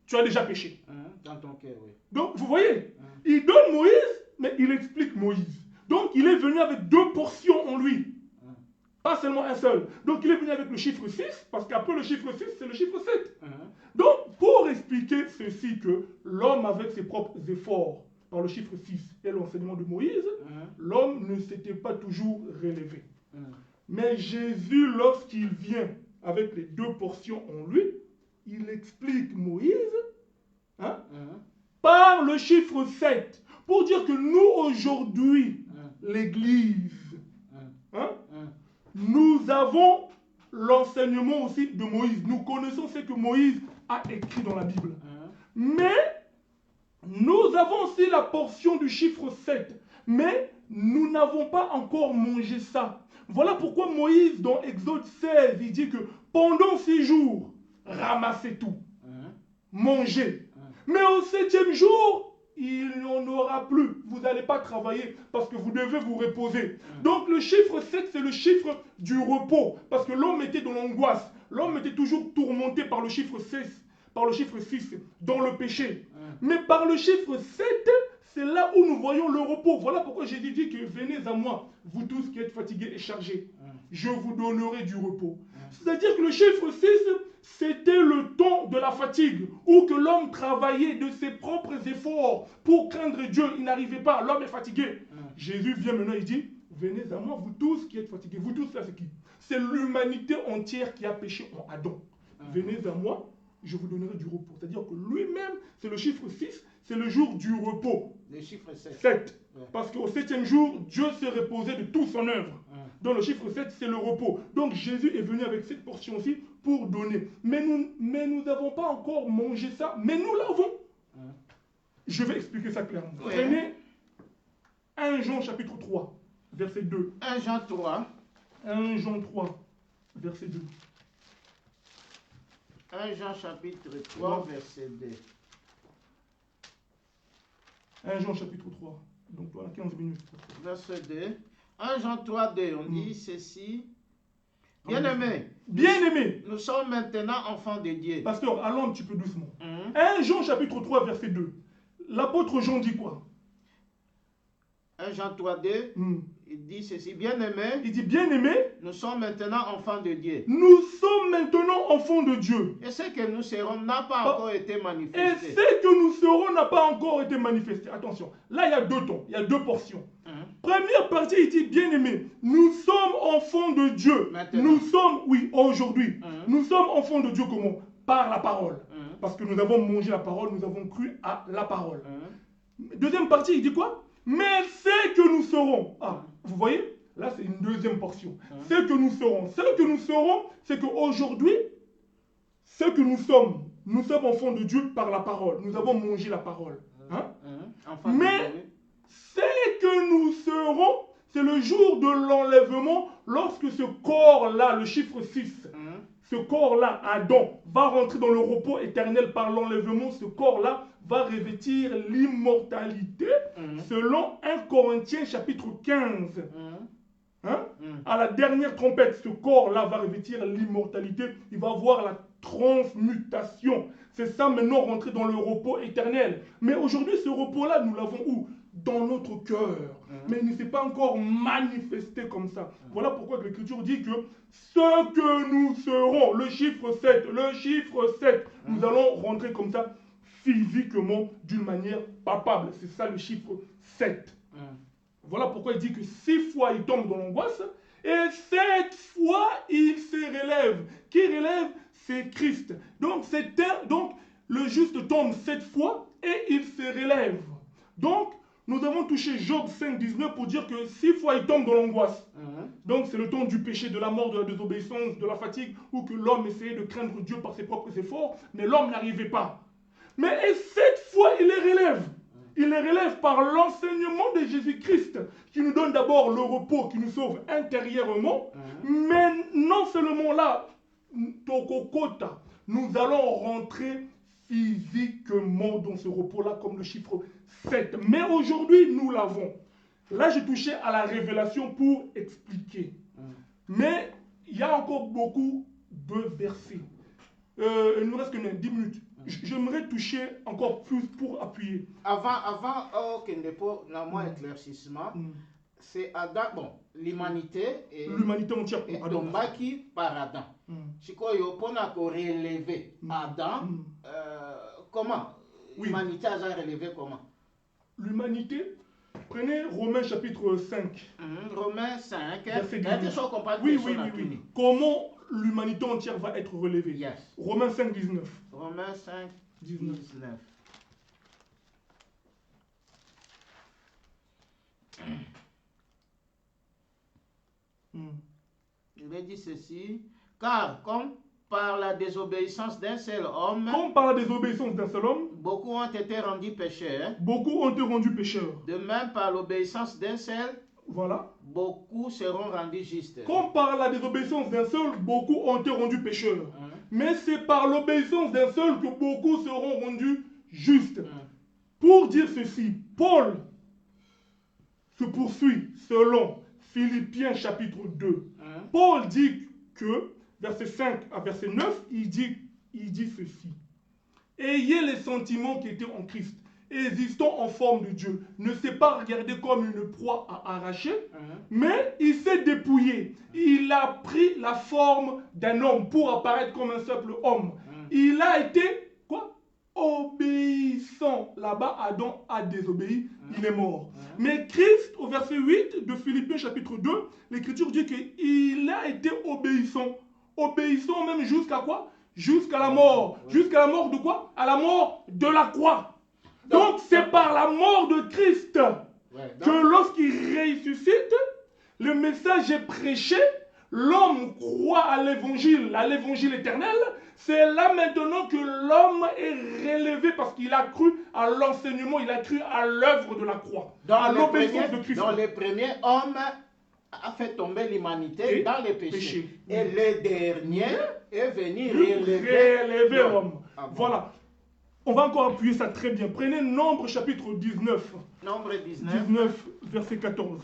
tu as déjà péché. Dans ton cœur, oui. Donc, vous voyez, il donne Moïse, mais il explique Moïse. Donc, il est venu avec 2 portions en lui. Pas seulement un seul. Donc, il est venu avec le chiffre 6, parce qu'après le chiffre 6, c'est le chiffre 7. Donc, pour expliquer ceci, que l'homme avec ses propres efforts, par le chiffre 6 et l'enseignement de Moïse, l'homme ne s'était pas toujours relevé. Mais Jésus, lorsqu'il vient avec les 2 portions en lui, il explique Moïse par le chiffre 7. Pour dire que nous, aujourd'hui, l'Église, nous avons l'enseignement aussi de Moïse. Nous connaissons ce que Moïse a écrit dans la Bible. Mais nous avons aussi la portion du chiffre 7. Mais nous n'avons pas encore mangé ça. Voilà pourquoi Moïse, dans Exode 16, il dit que pendant 6 jours, ramassez tout, mangez. Mais au 7e jour, il n'y en aura plus. Vous n'allez pas travailler parce que vous devez vous reposer. Donc le chiffre 7, c'est le chiffre du repos. Parce que l'homme était dans l'angoisse. L'homme était toujours tourmenté par le chiffre 6, dans le péché. Mais par le chiffre 7, c'est là où nous voyons le repos. Voilà pourquoi Jésus dit que venez à moi, vous tous qui êtes fatigués et chargés. Je vous donnerai du repos. C'est-à-dire que le chiffre 6, c'était le temps de la fatigue, où que l'homme travaillait de ses propres efforts pour craindre Dieu. Il n'arrivait pas, l'homme est fatigué. Jésus vient maintenant, il dit, venez à moi, vous tous qui êtes fatigués. Vous tous, ça c'est qui? C'est l'humanité entière qui a péché en Adam. Venez à moi, je vous donnerai du repos. C'est-à-dire que lui-même, c'est le chiffre 6, c'est le jour du repos. Le chiffre 7. 7. Parce qu'au 7e jour, Dieu s'est reposé de toute son œuvre. Donc le chiffre 7, c'est le repos. Donc Jésus est venu avec cette portion-ci pour donner. Mais nous n'avons pas encore mangé ça, mais nous l'avons. Je vais expliquer ça clairement. Prenez 1 Jean chapitre 3, verset 2. 1 Jean 3. 1 Jean 3, verset 2. 1 Jean chapitre 3, verset 2. 1 Jean chapitre 3. Donc voilà 15 minutes. Verset 2. 1 Jean 3, 2, on dit ceci. Bien-aimé. Bien-aimé. Nous sommes maintenant enfants de Dieu. Pasteur, allons un petit peu doucement. 1 Jean chapitre 3, verset 2. L'apôtre Jean dit quoi? 1 Jean 3, 2, il dit ceci. Bien-aimé. Il dit bien-aimé. Nous sommes maintenant enfants de Dieu. Nous sommes maintenant enfants de Dieu. Et ce que nous serons n'a pas encore été manifesté. Et ce que nous serons n'a pas encore été manifesté. Attention, là il y a deux temps, il y a deux portions. Première partie, il dit bien-aimé, nous sommes enfants de Dieu. Maintenant. Nous sommes, oui, aujourd'hui, nous sommes enfants de Dieu comment? Par la parole. Parce que nous avons mangé la parole, nous avons cru à la parole. Deuxième partie, il dit quoi? Mais c'est que nous serons. Ah, vous voyez? Là, c'est une deuxième portion. C'est que nous serons. Ce que nous serons, c'est qu'aujourd'hui, ce que nous sommes enfants de Dieu par la parole. Nous avons mangé la parole. Hein? Mais c'est que nous serons, c'est le jour de l'enlèvement, lorsque ce corps-là, le chiffre 6, ce corps-là, Adam, va rentrer dans le repos éternel par l'enlèvement, ce corps-là va revêtir l'immortalité, selon 1 Corinthiens chapitre 15. Hein? À la dernière trompette, ce corps-là va revêtir l'immortalité, il va avoir la transmutation. C'est ça maintenant, rentrer dans le repos éternel. Mais aujourd'hui, ce repos-là, nous l'avons où? Dans notre cœur. Mais il ne s'est pas encore manifesté comme ça. Voilà pourquoi l'Écriture dit que ce que nous serons, le chiffre 7, nous allons rentrer comme ça physiquement d'une manière palpable. C'est ça le chiffre 7. Voilà pourquoi il dit que 6 fois il tombe dans l'angoisse et 7 fois il se relève. Qui relève? C'est Christ. Donc, le juste tombe 7 fois et il se relève. Donc, nous avons touché Job 5, 19 pour dire que 6 fois il tombe dans l'angoisse. Donc, c'est le temps du péché, de la mort, de la désobéissance, de la fatigue, où que l'homme essayait de craindre Dieu par ses propres efforts, mais l'homme n'arrivait pas. Mais 7 fois il les relève. Il les relève par l'enseignement de Jésus-Christ, qui nous donne d'abord le repos, qui nous sauve intérieurement, mais non seulement là, Tokokota, nous allons rentrer physiquement dans ce repos-là comme le chiffre 7. Mais aujourd'hui, nous l'avons. Là, j'ai touché à la révélation pour expliquer. Mais il y a encore beaucoup de versets. Il nous reste que 10 minutes. J'aimerais toucher encore plus pour appuyer. Avant qu'il n'y ait pas un éclaircissement, c'est Adam, bon, l'humanité entière est tombée par Adam. Si on a relevé Adam, comment? L'humanité a relevé comment? L'humanité, prenez Romains chapitre 5. Romains 5, oui. Comment l'humanité entière va être relevée? Yes. Romains 5, 19. Romains 5, 19. Il a dit ceci, car comme par la désobéissance d'un seul homme, beaucoup ont été rendus pécheurs. De même par l'obéissance d'un seul, beaucoup seront rendus justes. Comme par la désobéissance d'un seul, beaucoup ont été rendus pécheurs. Mais c'est par l'obéissance d'un seul que beaucoup seront rendus justes. Pour dire ceci, Paul se poursuit selon Philippiens chapitre 2. Paul dit que, verset 5 à verset 9, il dit ceci. Ayez les sentiments qui étaient en Christ, existant en forme de Dieu, ne s'est pas regardé comme une proie à arracher, mais il s'est dépouillé. Il a pris la forme d'un homme pour apparaître comme un simple homme. Il a été, quoi? Obéissant. Là-bas, Adam a désobéi, il est mort. Mais Christ, au verset 8 de Philippiens chapitre 2, l'Écriture dit qu'il a été obéissant. Obéissant même jusqu'à quoi? Jusqu'à la mort. Jusqu'à la mort de quoi? À la mort de la croix. Donc c'est par la mort de Christ que lorsqu'il ressuscite, le message est prêché, l'homme croit à l'évangile éternel. C'est là maintenant que l'homme est relevé parce qu'il a cru à l'enseignement, il a cru à l'œuvre de la croix, à l'obéissance de Christ. Dans le premier homme a fait tomber l'humanité dans les péchés. Et le dernier est venu relever l'homme. Voilà. On va encore appuyer ça très bien. Prenez Nombre chapitre 19. Nombre 19. 19, verset 14.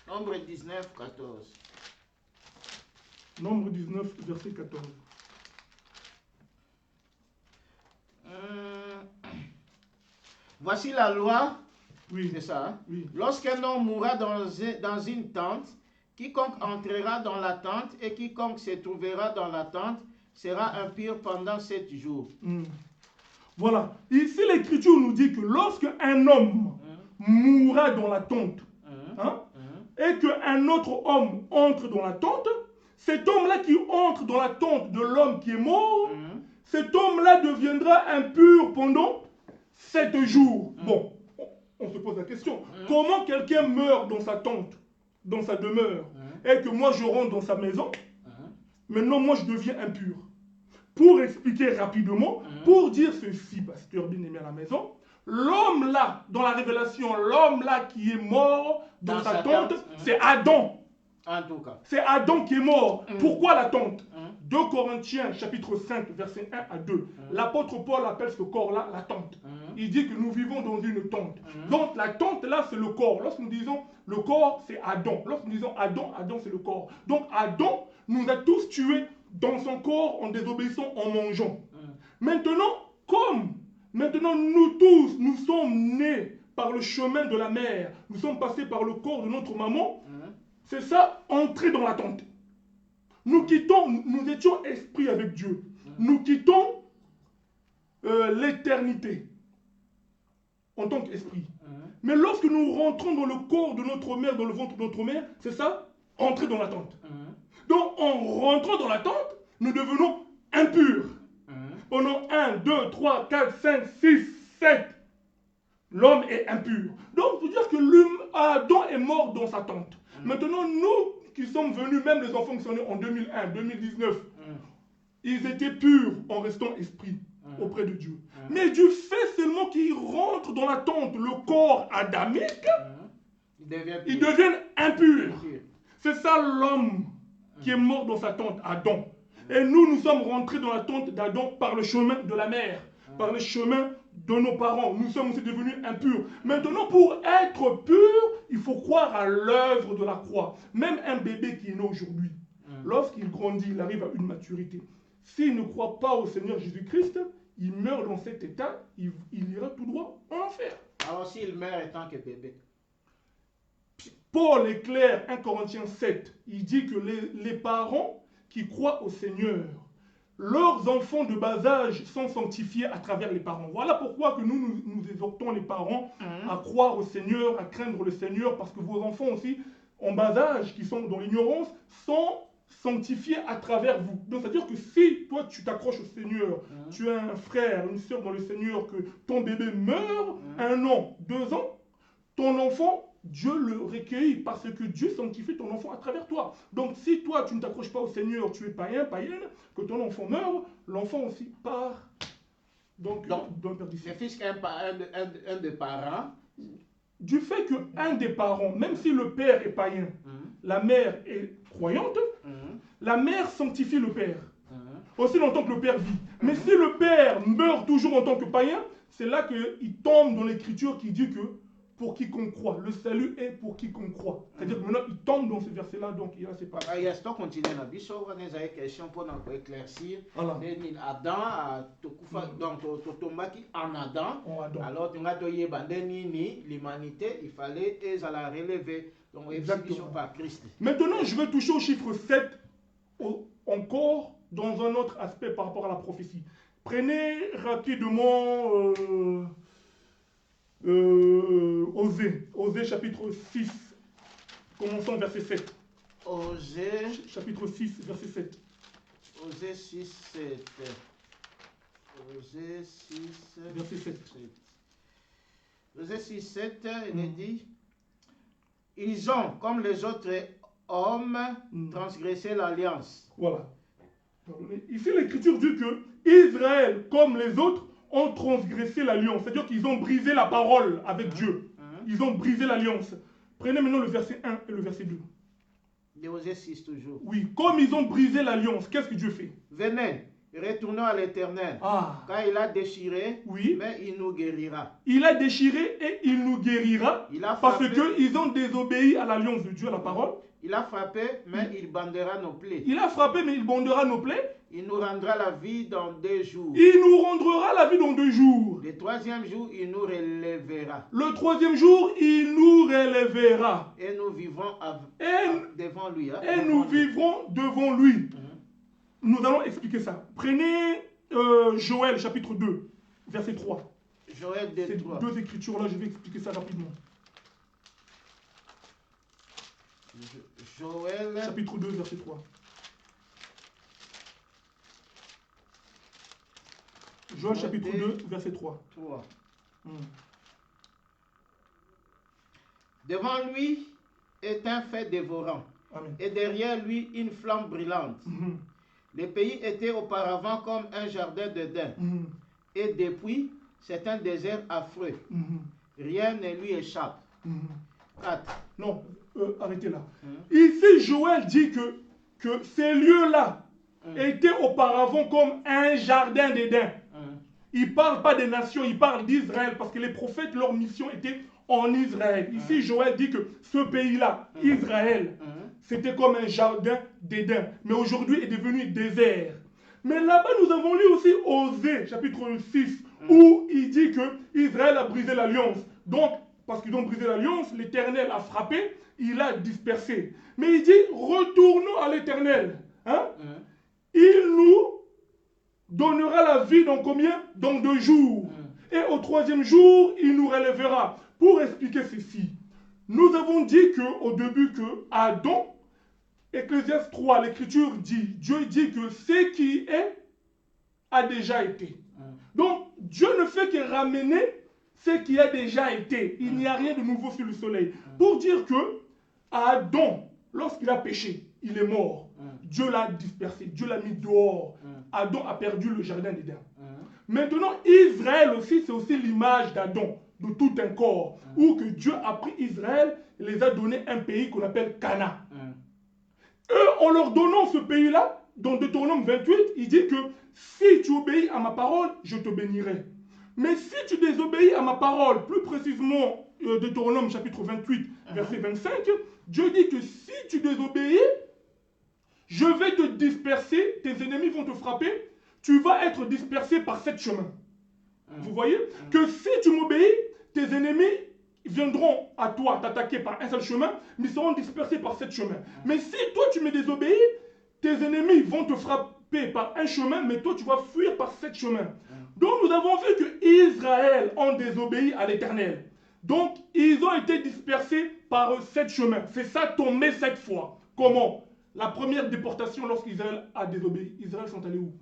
Nombre 19, 14. Nombre 19, verset 14. Voici la loi. Oui. C'est ça. Hein? Oui. Lorsqu'un homme mourra dans une tente, quiconque entrera dans la tente et quiconque se trouvera dans la tente sera impur pendant 7 jours. Voilà. Ici, l'Écriture nous dit que lorsque un homme mourra dans la tente, et qu'un autre homme entre dans la tente, cet homme-là qui entre dans la tente de l'homme qui est mort, cet homme-là deviendra impur pendant 7 jours. Bon, on se pose la question. Comment quelqu'un meurt dans sa tente, dans sa demeure, et que moi je rentre dans sa maison, maintenant moi je deviens impur? Pour expliquer rapidement, pour dire ceci, pasteur bien-aimé à la maison, l'homme là, dans la révélation, l'homme là qui est mort dans sa tente, c'est Adam. En tout cas. C'est Adam qui est mort. Pourquoi la tente? 2 Corinthiens chapitre 5 verset 1 à 2. L'apôtre Paul appelle ce corps-là la tente. Il dit que nous vivons dans une tente. Donc la tente là c'est le corps. Lorsque nous disons le corps c'est Adam. Lorsque nous disons Adam, Adam c'est le corps. Donc Adam nous a tous tués dans son corps en désobéissant, en mangeant. Maintenant, maintenant nous tous, nous sommes nés par le chemin de la mer, nous sommes passés par le corps de notre maman, c'est ça, entrer dans la tente. Nous quittons, nous étions esprits avec Dieu. Nous quittons l'éternité en tant qu'esprit. Mais lorsque nous rentrons dans le corps de notre mère, dans le ventre de notre mère, c'est ça, entrer dans la tente. Donc, en rentrant dans la tente, nous devenons impurs. Pendant 1, 2, 3, 4, 5, 6, 7, l'homme est impur. Donc, il faut dire que Adam est mort dans sa tente. Maintenant, nous qui sommes venus, même les enfants qui sont nés en 2001, 2019, ils étaient purs en restant esprits auprès de Dieu. Mais du fait seulement qu'ils rentrent dans la tente, le corps adamique, ils deviennent impurs. C'est ça l'homme qui est mort dans sa tente, Adam. Et nous, nous sommes rentrés dans la tente d'Adam par le chemin de la mer, par le chemin de nos parents. Nous sommes aussi devenus impurs. Maintenant, pour être pur, il faut croire à l'œuvre de la croix. Même un bébé qui est né aujourd'hui, lorsqu'il grandit, il arrive à une maturité. S'il ne croit pas au Seigneur Jésus-Christ, il meurt dans cet état, il ira tout droit en enfer. Alors s'il meurt étant que bébé. Paul est clair, 1 Corinthiens 7, il dit que les parents qui croient au Seigneur, leurs enfants de bas âge sont sanctifiés à travers les parents. Voilà pourquoi que nous exhortons les parents à croire au Seigneur, à craindre le Seigneur, parce que vos enfants aussi, en bas âge, qui sont dans l'ignorance, sont sanctifiés à travers vous. Donc, c'est-à-dire que si toi, tu t'accroches au Seigneur, tu as un frère, une soeur dans le Seigneur, que ton bébé meurt, 1 an, 2 ans, ton enfant, Dieu le recueille parce que Dieu sanctifie ton enfant à travers toi. Donc si toi tu ne t'accroches pas au Seigneur, tu es païen, païenne, que ton enfant meurt, l'enfant aussi part dans le perdition. Le fils un des parents. Du fait qu'un des parents, même si le père est païen, la mère est croyante, la mère sanctifie le père. Aussi longtemps que le père vit. Mais si le père meurt toujours en tant que païen, c'est là qu'il tombe dans l'écriture qui dit que pour quiconque croit. Le salut est pour quiconque croit. C'est-à-dire que maintenant, il tombe dans ce verset-là, donc il a ses pas. Il y a ce continue dans le biso, on a une question pour nous éclaircir. Adam, donc Totombaki en Adam. Alors, tu as dit l'humanité, il fallait la relever. Donc, exécution par Christ. Maintenant, je vais toucher au chiffre 7, encore dans un autre aspect par rapport à la prophétie. Prenez rapidement... Osée chapitre 6, commençons verset 7. Osée chapitre 6, verset 7. Osée 6, 7. Osée 6, verset 7. Osée 6, 7, il est dit, ils ont, comme les autres hommes, transgressé l'alliance. Voilà. Ici, l'Écriture dit que Israël, comme les autres, ont transgressé l'alliance. C'est-à-dire qu'ils ont brisé la parole avec Dieu. Ils ont brisé l'alliance. Prenez maintenant le verset 1 et le verset 2. De Osée 6 toujours. Oui, comme ils ont brisé l'alliance, qu'est-ce que Dieu fait? Venez, Retournons à l'Éternel. Ah. Quand il a déchiré, Oui. mais il nous guérira. Il a déchiré et il nous guérira Il a parce frappé. qu'ils ont désobéi à l'alliance de Dieu, à la parole. Il a frappé, mais il bandera nos plaies. Il a frappé, mais il bondera nos plaies. Il nous rendra la vie dans 2 jours. Il nous rendra la vie dans 2 jours. Le 3e jour, il nous relèvera. Le 3e jour, il nous relèvera. Et nous vivrons devant lui. Hein, Et devant nous lui. vivrons devant lui. Nous allons expliquer ça. Prenez Joël chapitre 2, verset 3. Joël Ces 2, 3. 2 écritures-là, je vais expliquer ça rapidement. Joël Chapitre 2, verset 3. Joël chapitre 2, verset 3. 3. Devant lui est un feu dévorant. Amen. Et derrière lui une flamme brûlante. Le pays était auparavant comme un jardin d'Éden. Et depuis, c'est un désert affreux. Rien ne lui échappe. 4. Non, arrêtez là. Ici, Joël dit que ces lieux-là étaient auparavant comme un jardin d'Éden. Il ne parle pas des nations, il parle d'Israël, parce que les prophètes, leur mission était en Israël. Ici, Joël dit que ce pays-là, Israël, c'était comme un jardin d'Éden. Mais aujourd'hui, est devenu désert. Mais là-bas, nous avons lu aussi Osée, chapitre 6, où il dit que Israël a brisé l'alliance. Donc, parce qu'ils ont brisé l'alliance, l'Éternel a frappé, il a dispersé. Mais il dit, retournons à l'Éternel. Hein? Il nous donnera la vie dans combien? Dans 2 jours. Et au 3e jour, il nous relèvera. Pour expliquer ceci, nous avons dit au début que Adam, Ecclésiaste 3, l'Écriture dit, Dieu dit que ce qui est a déjà été. Donc, Dieu ne fait que ramener ce qui a déjà été. Il n'y a rien de nouveau sur le soleil. Pour dire que Adam, lorsqu'il a péché, il est mort. Dieu l'a dispersé, Dieu l'a mis dehors. Adam a perdu le jardin d'Éden. Maintenant, Israël aussi, c'est aussi l'image d'Adam, de tout un corps, où que Dieu a pris Israël et les a donné un pays qu'on appelle Cana. Eux, en leur donnant ce pays-là, dans Deutéronome 28, il dit que si tu obéis à ma parole, je te bénirai. Mais si tu désobéis à ma parole, plus précisément Deutéronome chapitre 28, verset 25, Dieu dit que si tu désobéis, je vais te disperser, tes ennemis vont te frapper, tu vas être dispersé par 7 chemins. Vous voyez que si tu m'obéis, tes ennemis viendront à toi t'attaquer par un seul chemin, mais ils seront dispersés par 7 chemins. Mais si toi tu me désobéis, tes ennemis vont te frapper par un chemin, mais toi tu vas fuir par 7 chemins. Donc nous avons vu que Israël ont désobéi à l'Éternel. Donc ils ont été dispersés par 7 chemins. C'est ça tombé 7 fois. Comment? La première déportation lorsqu'Israël a désobéi. Israël sont allés où?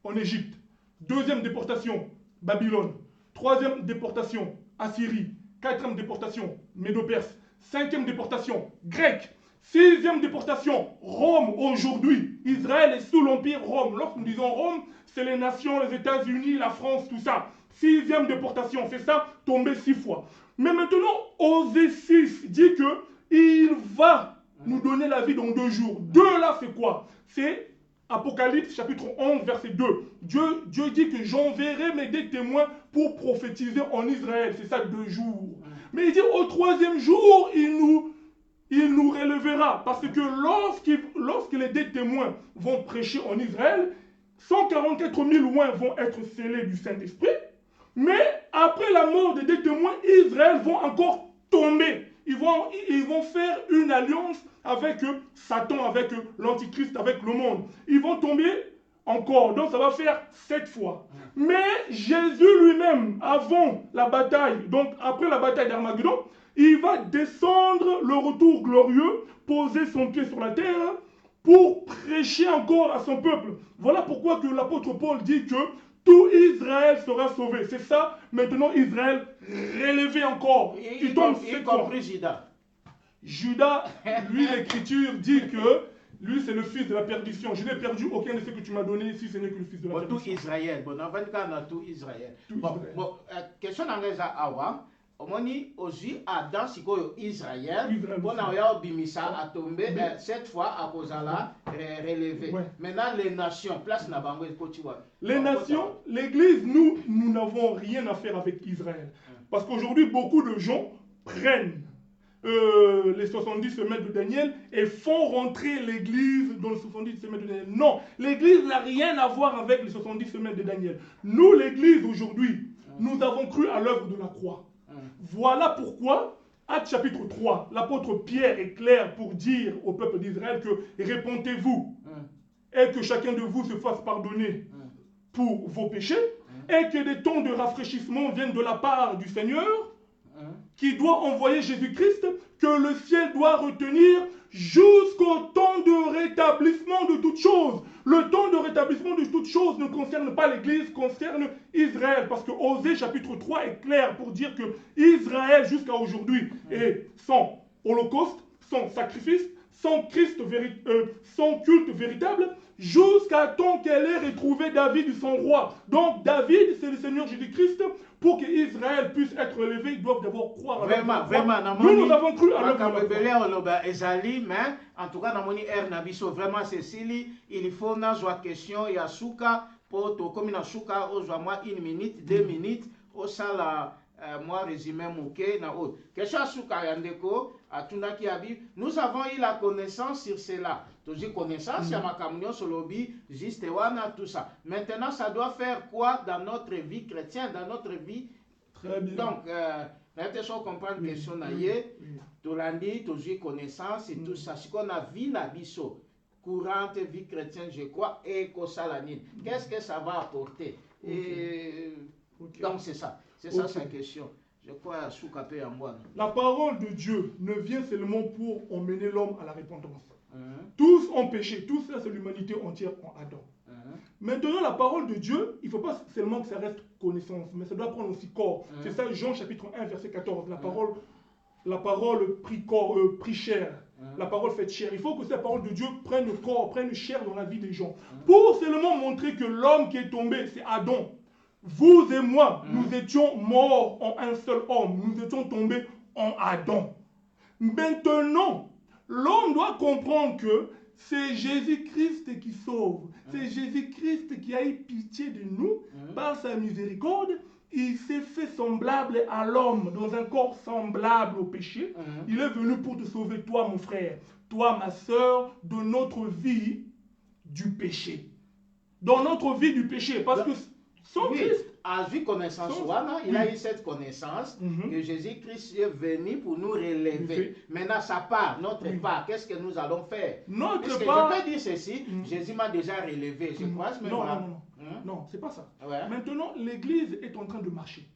En Égypte. 2e déportation, Babylone. 3e déportation, Assyrie. 4e déportation, Médo-Perse. 5e déportation, Grec. 6e déportation, Rome aujourd'hui. Israël est sous l'Empire Rome. Lorsque nous disons Rome, c'est les nations, les États-Unis, la France, tout ça. 6e déportation, c'est ça, tombé 6 fois. Mais maintenant, Osée 6 dit que il va nous donner la vie dans 2 jours. 2 là, c'est quoi? C'est Apocalypse chapitre 11, verset 2. Dieu dit que j'enverrai des témoins pour prophétiser en Israël. C'est ça, 2 jours. Mais il dit au 3e jour, il nous relèvera. Parce que lorsque les 2 témoins vont prêcher en Israël, 144 000 loin vont être scellés du Saint-Esprit. Mais après la mort des 2 témoins, Israël vont encore tomber. Ils vont faire une alliance avec Satan, avec l'Antichrist, avec le monde. Ils vont tomber encore. Donc ça va faire 7 fois. Mais Jésus lui-même, avant la bataille, donc après la bataille d'Armageddon, il va descendre le retour glorieux, poser son pied sur la terre pour prêcher encore à son peuple. Voilà pourquoi que l'apôtre Paul dit que tout Israël sera sauvé. C'est ça, maintenant Israël relevé encore. Il tombe 7 fois. Judas. Judas, lui, l'écriture dit que lui, c'est le fils de la perdition. Je n'ai perdu aucun de ceux que tu m'as donné, si ce n'est que le fils de la perdition. Tout Israël. Bon, en fait, on a tout Israël. Bon, question dans les awa. omoni aussi Adam sikoyo Israël on a ya bimisa a tombé cette fois à Kozala relevé. Maintenant les nations place na bango kotiwa. Les nations, l'église, nous n'avons rien à faire avec Israël. Parce qu'aujourd'hui, beaucoup de gens prennent les 70 semaines de Daniel et font rentrer l'église dans les 70 semaines de Daniel. Non, l'église n'a rien à voir avec les 70 semaines de Daniel. Nous, l'église, aujourd'hui, nous avons cru à l'œuvre de la croix. Voilà pourquoi, Actes chapitre 3, l'apôtre Pierre est clair pour dire au peuple d'Israël que répentez-vous et que chacun de vous se fasse pardonner pour vos péchés et que des temps de rafraîchissement viennent de la part du Seigneur qui doit envoyer Jésus-Christ, que le ciel doit retenir jusqu'au temps de rétablissement de toutes choses. Le temps de rétablissement de toutes choses ne concerne pas l'Église, concerne Israël. Parce que Osée chapitre 3 est clair pour dire que Israël jusqu'à aujourd'hui est sans holocauste, sans sacrifice, sans culte véritable, jusqu'à temps qu'elle ait retrouvé David son roi. Donc David, c'est le Seigneur Jésus-Christ. Pour que Israël puisse être élevé, ils doivent d'abord croire à vraiment. Nous avons cru à l'œuvre. Mais en tout cas, vraiment Cécilie, il faut une question, il y a souka, pour tout comme il souka, une minute, 2 minutes, au sala. Moi, résumé mouké na autre. Question à souka yandeko, à Tunaki Abi, nous avons eu la connaissance sur cela. Toujours connaissance, il y a ma communion sur lobby, juste wana, tout ça. Maintenant, ça doit faire quoi dans notre vie chrétienne, dans notre vie? Très bien. Donc, maintenant, on comprend la question naïe, Tolandi, toujours connaissance et tout ça. Ce qu'on a vu la biso, courante vie chrétienne, je crois, et Kosalanine. Qu'est-ce que ça va apporter? Et donc, c'est ça. C'est ça sa question. Je crois à Soukapé en moi. La parole de Dieu ne vient seulement pour emmener l'homme à la repentance. Tous ont péché, tous ça c'est l'humanité entière en Adam. Maintenant la parole de Dieu, il ne faut pas seulement que ça reste connaissance, mais ça doit prendre aussi corps. C'est ça Jean chapitre 1 verset 14. La parole prit corps, prit chair. La parole fait chair. Il faut que cette parole de Dieu prenne corps, prenne chair dans la vie des gens. Pour seulement montrer que l'homme qui est tombé, c'est Adam. Vous et moi, nous étions morts en un seul homme. Nous étions tombés en Adam. Maintenant, l'homme doit comprendre que c'est Jésus-Christ qui sauve. C'est Jésus-Christ qui a eu pitié de nous par sa miséricorde. Il s'est fait semblable à l'homme, dans un corps semblable au péché. Il est venu pour te sauver, toi mon frère, toi ma soeur, de notre vie du péché. Dans notre vie du péché, parce que sans Christ, a vu connaissance, il a eu cette connaissance que Jésus-Christ est venu pour nous relever. Maintenant, sa part, notre part, qu'est-ce que nous allons faire? Notre part. Je peux dire ceci, Jésus m'a déjà relevé, je crois. Non, c'est pas ça. Maintenant, l'Église est en train de marcher.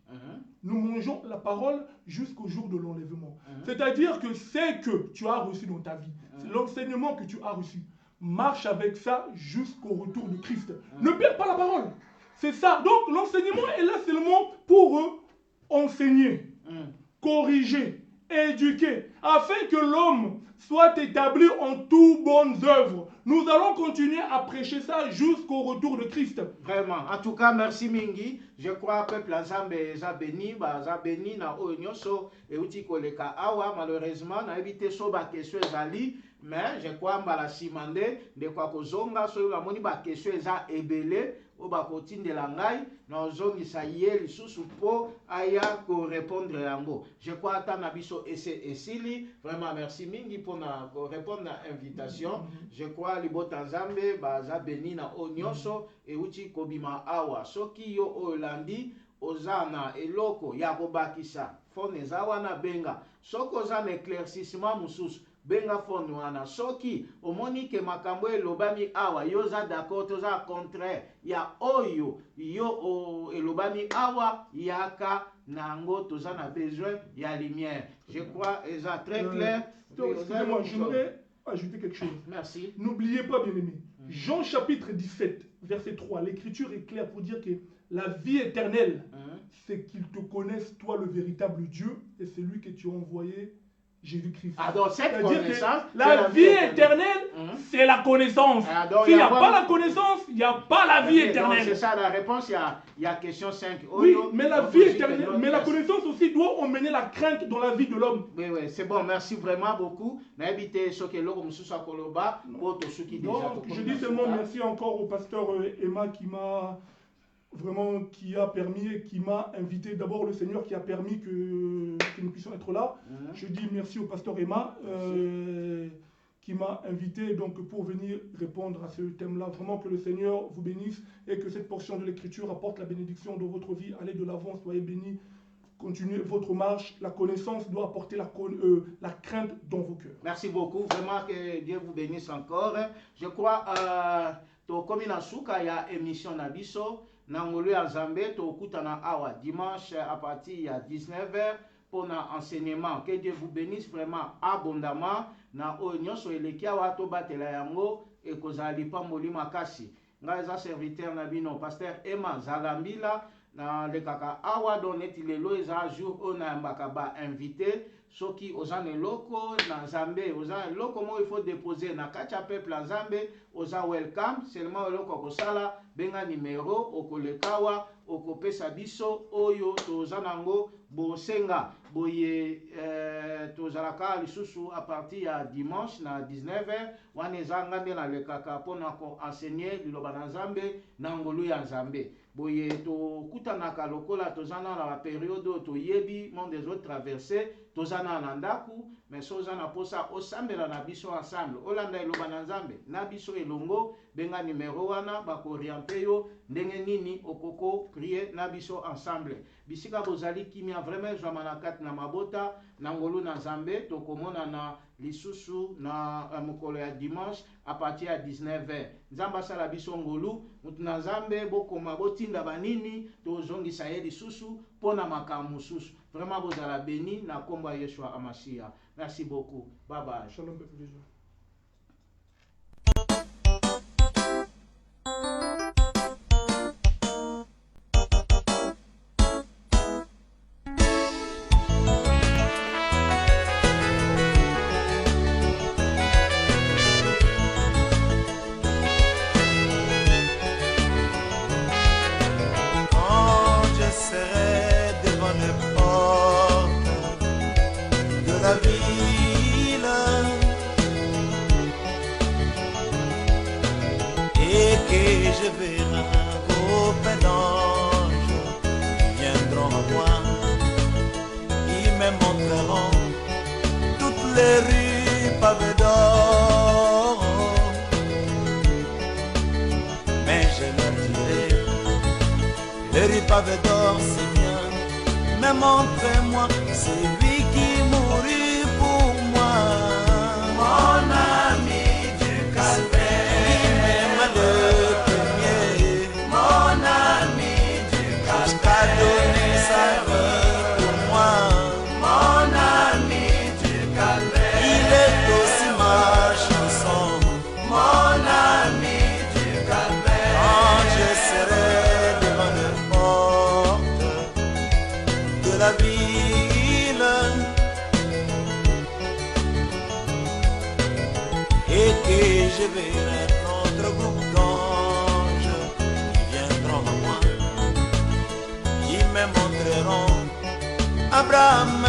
Nous mangeons la parole jusqu'au jour de l'enlèvement. C'est-à-dire que c'est que tu as reçu dans ta vie, l'enseignement que tu as reçu, marche avec ça jusqu'au retour de Christ. Ne perds pas la parole. C'est ça. Donc l'enseignement est là seulement pour enseigner, corriger, éduquer, afin que l'homme soit établi en toutes bonnes œuvres. Nous allons continuer à prêcher ça jusqu'au retour de Christ. Vraiment. En tout cas, merci Mingi. Je crois que le peuple a béni na onyoso et uti koleka awa malheureusement na évité so ba question ezali mais je crois mbala simande de kwa kozonga so la moni ba question eza ebele o ba kotindela ngai na ozongisa ye lisusu po aya ko répondre yango. Je crois ata na biso esili vraiment merci mingi pour na répondre na invitation. Je crois libota nzambe baza béni na onyoso e uti kobima awa soki yo olandi ozana eloko ya kobakisa fone eza wana benga soki oza na éclaircissement mosusu benga fone wana soki omoni ke makambo elobami awa yo oza d'accord toza contraire ya oyo yo elobami awa yaka nango toza na besoin ya lumière. Je crois eza très clair. Excusez-moi, j'aimerais ajouter quelque chose. Merci. N'oubliez pas, bien-aimé, Jean chapitre 17, verset 3, l'écriture est claire pour dire que la vie éternelle, c'est qu'ils te connaissent, toi, le véritable Dieu, et celui que tu as envoyé, Jésus-Christ. Ah, donc cette connaissance, la vie éternelle, c'est la connaissance. S'il n'y a pas la connaissance, il n'y a pas la vie éternelle. C'est ça la réponse, il y a question 5. Oui, mais la vie éternelle, mais la connaissance aussi doit emmener la crainte dans la vie de l'homme. Oui, oui, c'est bon, merci vraiment beaucoup. Donc, je dis seulement merci encore au pasteur Emma qui a permis et qui m'a invité, d'abord le Seigneur qui a permis que nous puissions être là. Je dis merci au pasteur Emma qui m'a invité donc pour venir répondre à ce thème-là. Vraiment que le Seigneur vous bénisse et que cette portion de l'Écriture apporte la bénédiction dans votre vie. Allez de l'avant, soyez bénis, continuez votre marche. La connaissance doit apporter la crainte dans vos cœurs. Merci beaucoup, vraiment que Dieu vous bénisse encore. Je crois comme il y a émission Nabiso. Nangolu ya Zambé, Tokutana Awa, dimanche à partir de 19h pour l'enseignement. Que Dieu vous bénisse vraiment abondamment. Na Onyo so elekia wato batela yango et kozali pa molima kasi. Ngaza serviteur nabino pasteur Emma Zalambila na le kaka awa doneti lelo eza jour on a mbakaba invité soki oza loko na Zambé oza loko mo il faut déposer na kacha peuple na Zambé oza welcome seulement loko kosala benga numéro okolekawa okopesa biso oyo toza nango bosenga boye tozalaka lisusu à partir ya dimanche na 19h wana ezanga nde na lekaka mpona ko enseigner liloba na Nzambe na ngolu ya Nzambe boye tokutanaka lokola tozana na la période oyo toyebi monde des autres traversés tozana na ndaku mais soza na posa osambela na biso ensemble olanda eloba na Nzambe na biso elongo benga numéro wana bakoriente yo ndenge nini okoko prier na biso ensemble bisika bozali kimia vraiment zwa manakati na mabota na ngolu na Nzambe tokomona na lisusu na mokolo ya dimanche à partir ya 19h Nzamba sala biso ngolu mutu na Nzambe bokoma botinda banini tozongisa ye lisusu pona makambo mususu vraiment bozala béni na kombo ya Yeshua Amashia. Merci beaucoup. Bye bye. Shalom peuple de Dieu. Pavé d'or, c'est bien, mais montrez-moi celui qui mourut pour moi. Mon ami du calvaire, même le premier, mon ami du jusqu'à donner sa vie pour moi. Mon ami du calvaire, Il est aussi ma chanson. mon ami du calvaire, Quand je serai devant le de la ville et que je verrai notre groupe d'anges qui viendront à moi, qui me montreront Abraham,